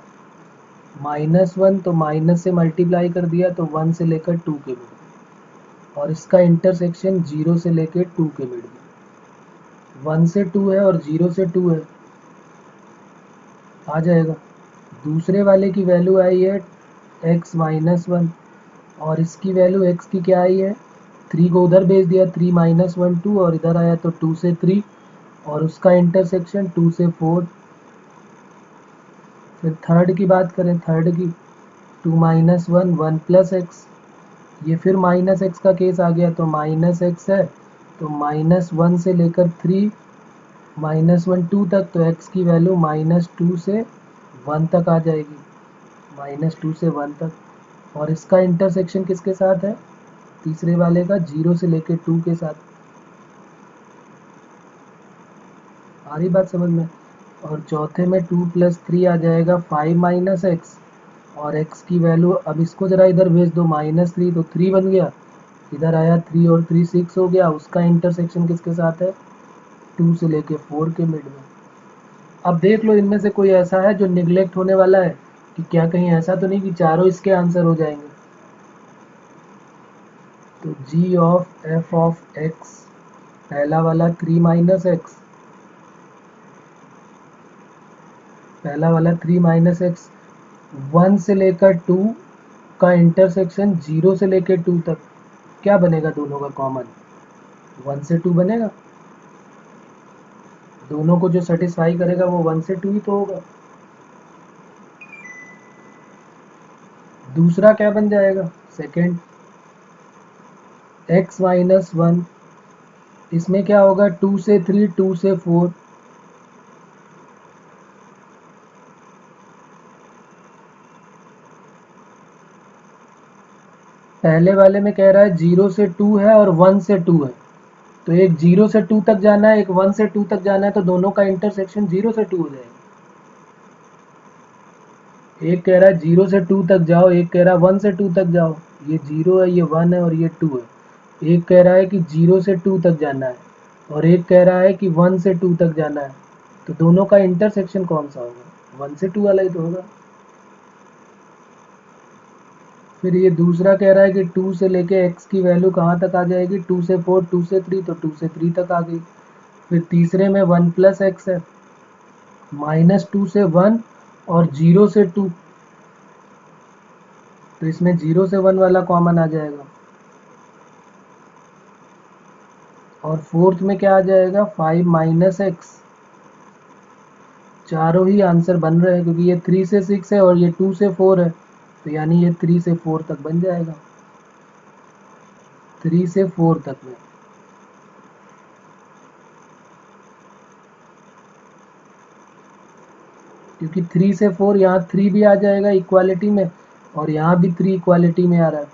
-1, तो माइनस से मल्टीप्लाई कर दिया तो 1 से लेकर 2 के मिड में, और इसका इंटरसेक्शन 0 से लेकर 2 के मिड में। 1 से 2 है और 0 से 2 है, आ जाएगा। दूसरे वाले की वैल्यू आई है x-1, और इसकी वैल्यू x की क्या आई है, 3 को उधर भेज दिया, 3 माइनस 1 2, और इधर आया तो 2 से 3, और उसका इंटरसेक्शन 2 से 4। फिर थर्ड की बात करें, थर्ड की 2 माइनस 1 1 प्लस एक्स, ये फिर माइनस एक्स का केस आ गया, तो माइनस एक्स है, तो -1 से लेकर 3 -1 2 तक, तो x की वैल्यू -2 से 1 तक आ जाएगी, -2 से 1 तक, और इसका इंटरसेक्शन किसके साथ है, तीसरे वाले का 0 से लेकर 2 के साथ। आ रही बात समझ में। और चौथे में 2 प्लस 3 आ जाएगा 5 माइनस एक्स, और x की वैल्यू, अब इसको ज़रा इधर भेज दो, -3, तो 3 बन गया, इधर आया 3 और 3 6 हो गया, उसका इंटरसेक्शन किसके साथ है, 2 से लेके 4 के मिड में। अब देख लो इनमें से कोई ऐसा है जो निगलेक्ट होने वाला है, कि क्या कहीं ऐसा तो नहीं कि चारों इसके आंसर हो जाएंगे। तो g of f of x, पहला वाला 3 माइनस एक्स, पहला वाला 3 माइनस एक्स, 1 से लेकर 2 का इंटरसेक्शन 0 से लेकर 2 तक, क्या बनेगा दोनों का कॉमन, 1 से 2 बनेगा, दोनों को जो सेटिस्फाई करेगा वो 1 से 2 ही तो होगा। दूसरा क्या बन जाएगा, सेकेंड x-1, इसमें क्या होगा, 2 से 3 2 से 4, पहले वाले में कह रहा है 0 से 2 है और 1 से 2 है, तो एक 0 से 2 तक जाना है, एक 1 से 2 तक जाना है, तो दोनों का इंटरसेक्शन 0 से 2 हो जाएगा। एक कह रहा है 0 से 2 तक जाओ, एक कह रहा है 1 से 2 तक जाओ, ये 0 है, ये 1 है और ये 2 है। एक कह रहा है कि 0 से 2 तक जाना है, और एक कह रहा है कि 1 से 2 तक जाना है, तो दोनों का इंटरसेक्शन कौन सा होगा, 1 से 2 वाला ही तो होगा। फिर ये दूसरा कह रहा है कि 2 से लेके x की वैल्यू कहाँ तक आ जाएगी, 2 से 4 2 से 3, तो 2 से 3 तक आ गई। फिर तीसरे में 1 प्लस एक्स है, -2 से 1 और 0 से 2, तो इसमें 0 से 1 वाला कॉमन आ जाएगा। और फोर्थ में क्या आ जाएगा, 5 माइनस एक्स, चारों ही आंसर बन रहे हैं क्योंकि ये 3 से 6 है और ये 2 से 4 है, तो यानी ये 3 से 4 तक बन जाएगा, 3 से 4 तक में। क्योंकि 3 से 4 यहाँ 3 भी आ जाएगा इक्वालिटी में, और यहाँ भी 3 इक्वालिटी में आ रहा है,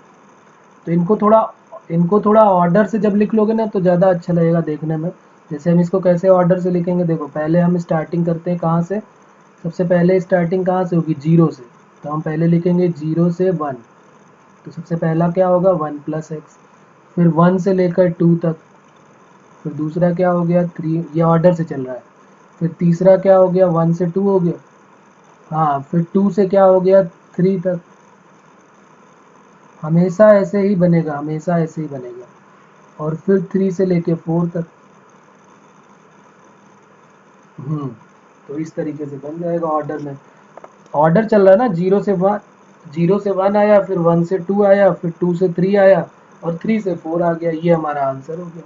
तो इनको थोड़ा ऑर्डर से जब लिख लोगे ना तो ज़्यादा अच्छा लगेगा देखने में। जैसे हम इसको कैसे ऑर्डर से लिखेंगे, देखो पहले हम स्टार्टिंग करते हैं कहाँ से, सबसे पहले स्टार्टिंग कहाँ से होगी, 0 से, तो हम पहले लिखेंगे 0 से 1, तो सबसे पहला क्या होगा 1 प्लस एक्स, फिर 1 से लेकर 2 तक, फिर दूसरा क्या हो गया 3, ये ऑर्डर से चल रहा है, फिर तीसरा क्या हो गया, 1 से 2 हो गया। हाँ, फिर 2 से क्या हो गया, 3 तक। हमेशा ऐसे ही बनेगा, हमेशा ऐसे ही बनेगा। और फिर 3 से लेके 4 तक। तो इस तरीके से बन जाएगा ऑर्डर में। ऑर्डर चल रहा है ना, 0 से 1 आया, फिर 1 से 2 आया, फिर 2 से 3 आया, और 3 से 4 आ गया। ये हमारा आंसर हो गया,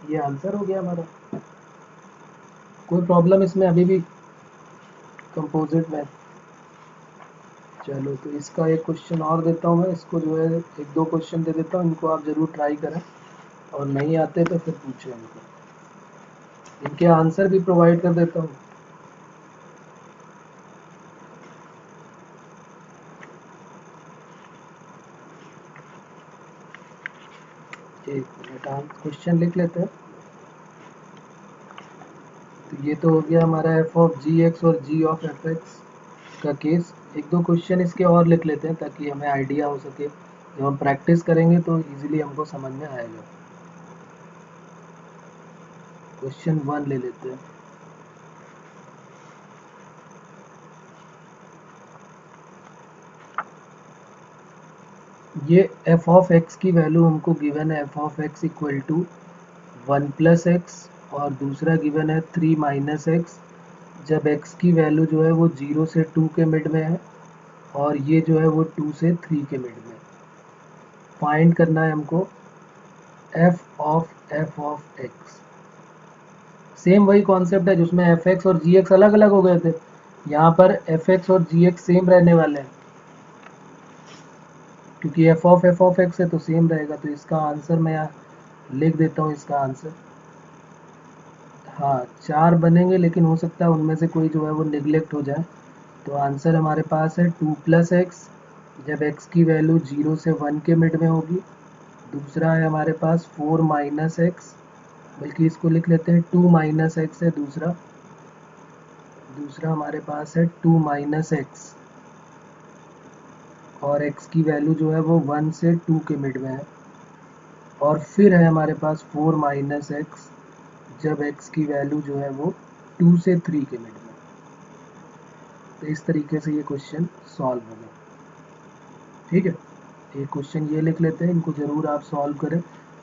ये आंसर हो गया हमारा। कोई प्रॉब्लम इसमें अभी भी कंपोजिट में? चलो, तो इसका एक क्वेश्चन और देता हूँ मैं। इसको जो है एक दो क्वेश्चन दे देता हूँ, इनको आप ज़रूर ट्राई करें, और नहीं आते तो फिर पूछें इनको। इनके आंसर भी प्रोवाइड कर देता हूँ। एक मिनट, क्वेश्चन लिख लेते हैं। तो ये तो हो गया हमारा एफ ऑफ जी एक्स और जी ऑफ एफ एक्स का केस। एक दो क्वेश्चन इसके और लिख लेते हैं ताकि हमें आइडिया हो सके। जब हम प्रैक्टिस करेंगे तो इजीली हमको समझ में आएगा। क्वेश्चन 1 ले लेते हैं। ये एफ ऑफ एक्स की वैल्यू हमको गिवन है, f of x equal to 1 plus x, और दूसरा गिवन है 3 माइनस एक्स, जब x की वैल्यू जो है वो 0 से 2 के मिड में है, और ये जो है वो 2 से 3 के मिड में। फाइंड करना है हमको एफ ऑफ एक्स। सेम वही कॉन्सेप्ट है जिसमें एफ एक्स और जी एक्स अलग अलग हो गए थे, यहाँ पर एफ एक्स और जी एक्स सेम रहने वाले हैं, क्योंकि एफ ऑफ एक्स है तो सेम रहेगा। तो इसका आंसर मैं यहाँ लिख देता हूँ, इसका आंसर। हाँ, 4 बनेंगे, लेकिन हो सकता है उनमें से कोई जो है वो निगलेक्ट हो जाए। तो आंसर हमारे पास है 2 प्लस एक्स, जब x की वैल्यू 0 से 1 के मिड में होगी। दूसरा है हमारे पास 4 माइनस एक्स, बल्कि इसको लिख लेते हैं 2 माइनस एक्स है दूसरा। दूसरा हमारे पास है 2 माइनस एक्स, और x की वैल्यू जो है वो 1 से 2 के मिड में है। और फिर है हमारे पास 4 माइनस एक्स, जब x की वैल्यू जो है वो 2 से 3 के मिड में। तो इस तरीके से ये क्वेश्चन सॉल्व होगा। ठीक है, एक क्वेश्चन ये लिख लेते हैं, इनको ज़रूर आप सॉल्व करें।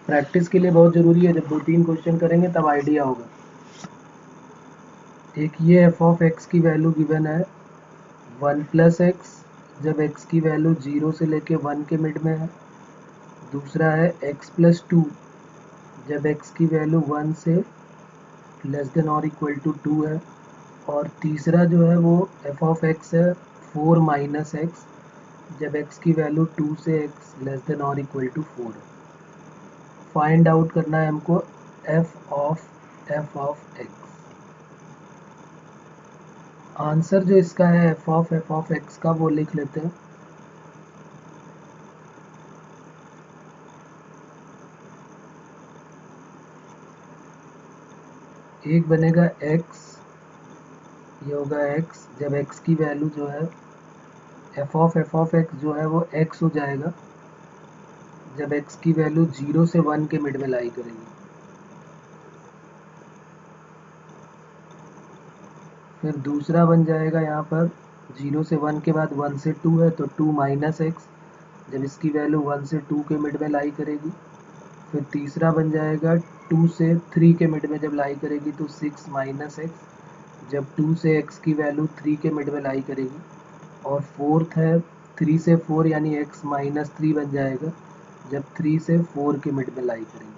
प्रैक्टिस के लिए बहुत ज़रूरी है, जब 2-3 क्वेश्चन करेंगे तब आइडिया होगा। एक ये एफ ऑफ एक्स की वैल्यू गिवन है 1 प्लस एक्स, जब x की वैल्यू 0 से लेके 1 के मिड में है। दूसरा है x प्लस 2, जब x की वैल्यू 1 से लेस देन और इक्वल टू 2 है। और तीसरा जो है वो एफ ऑफ एक्स है 4 माइनस एक्स, जब x की वैल्यू 2 से x लेस देन और इक्वल टू 4 है। फाइंड आउट करना है हमको एफ ऑफ एक्स। आंसर जो इसका है एफ ऑफ एक्स का, वो लिख लेते हैं। एक बनेगा x, ये होगा x, जब x की वैल्यू जो है एफ ऑफ एक्स जो है वो x हो जाएगा, जब x की वैल्यू 0 से 1 के मिड में लाई करेगी। फिर दूसरा बन जाएगा यहाँ पर 0 से 1 के बाद 1 से 2 है, तो 2 माइनस एक्स, जब इसकी वैल्यू 1 से 2 के मिड में लाई करेगी। फिर तीसरा बन जाएगा 2 से 3 के मिड में जब लाई करेगी तो 6 माइनस एक्स, जब 2 से x की वैल्यू 3 के मिड में लाई करेगी। और फोर्थ है 3 से 4 यानी x माइनस 3 बन जाएगा, जब 3 से 4 के मिड में लाई करेगी।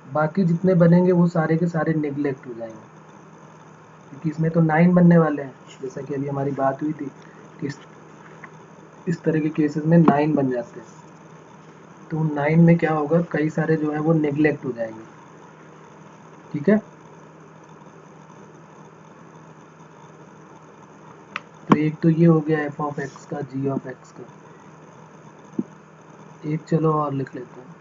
बाकी जितने बनेंगे वो सारे के सारे निगलेक्ट हो जाएंगे, क्योंकि इसमें तो 9 बनने वाले हैं, जैसा कि अभी हमारी बात हुई थी कि इस तरह के केसेस में 9 बन जाते हैं। तो 9 में क्या होगा, कई सारे जो है वो निगलेक्ट हो जाएंगे। ठीक है, तो एक तो ये हो गया एफ ऑफ एक्स का, जी ऑफ एक्स का। एक चलो और लिख लेते हैं।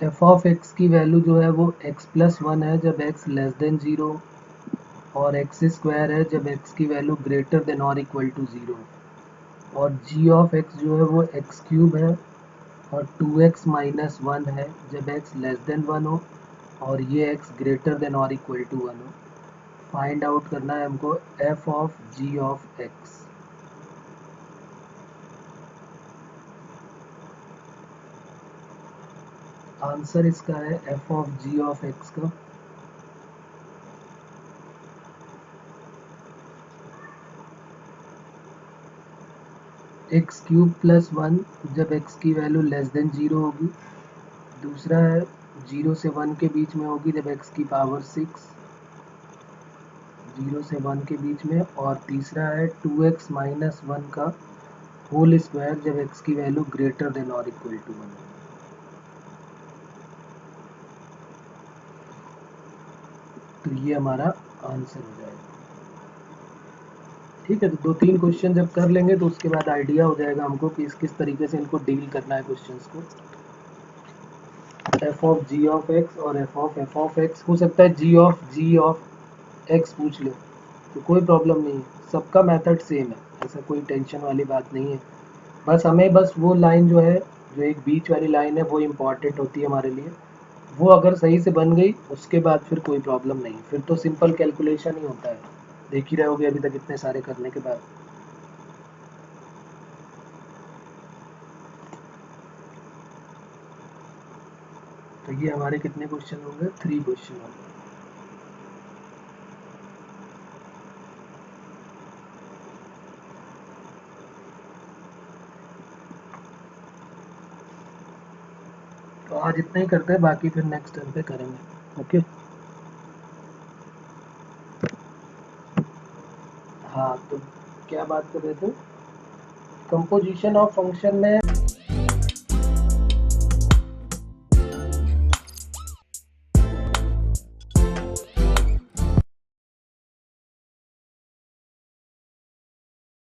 एफ ऑफ एक्स की वैल्यू जो है वो एक्स प्लस 1 है, जब एक्स लेस देन 0, और एक्स स्क्वायर है जब एक्स की वैल्यू ग्रेटर देन और इक्वल टू 0 है। और जी ऑफ एक्स जो है वो एक्स क्यूब है, और 2x माइनस 1 है जब x लेस देन 1 हो और ये x ग्रेटर देन और इक्वल टू 1 हो। फाइंड आउट करना है हमको f of g of x। Answer इसका है f of g of x का एक्स क्यूब प्लस 1 जब x की वैल्यू लेस देन 0 होगी। दूसरा है 0 से 1 के बीच में होगी जब x की पावर 6, 0 से 1 के बीच में। और तीसरा है 2x माइनस 1 का होल स्क्वायर जब x की वैल्यू ग्रेटर देन और इक्वल टू 1। तो ये हमारा आंसर हो जाएगा। ठीक है, तो 2-3 क्वेश्चन जब कर लेंगे तो उसके बाद आइडिया हो जाएगा हमको कि किस तरीके से इनको डील करना है क्वेश्चंस को। F of g of x और एफ ऑफ एक्स हो सकता है जी ऑफ एक्स पूछ ले तो कोई प्रॉब्लम नहीं है, सबका मेथड सेम है, ऐसा कोई टेंशन वाली बात नहीं है। बस हमें बस वो लाइन जो है, जो एक बीच वाली लाइन है वो इम्पॉर्टेंट होती है हमारे लिए। वो अगर सही से बन गई उसके बाद फिर कोई प्रॉब्लम नहीं, फिर तो सिंपल कैलकुलेशन ही होता है। देख ही रहोगे अभी तक इतने सारे करने के बाद। तो ये हमारे कितने क्वेश्चन होंगे, 3 क्वेश्चन होंगे। तो आज इतना ही करते हैं, बाकी फिर नेक्स्ट टर्म पे करेंगे। ओके। हाँ, तो क्या बात कर रहे थे, कंपोजिशन ऑफ फंक्शन में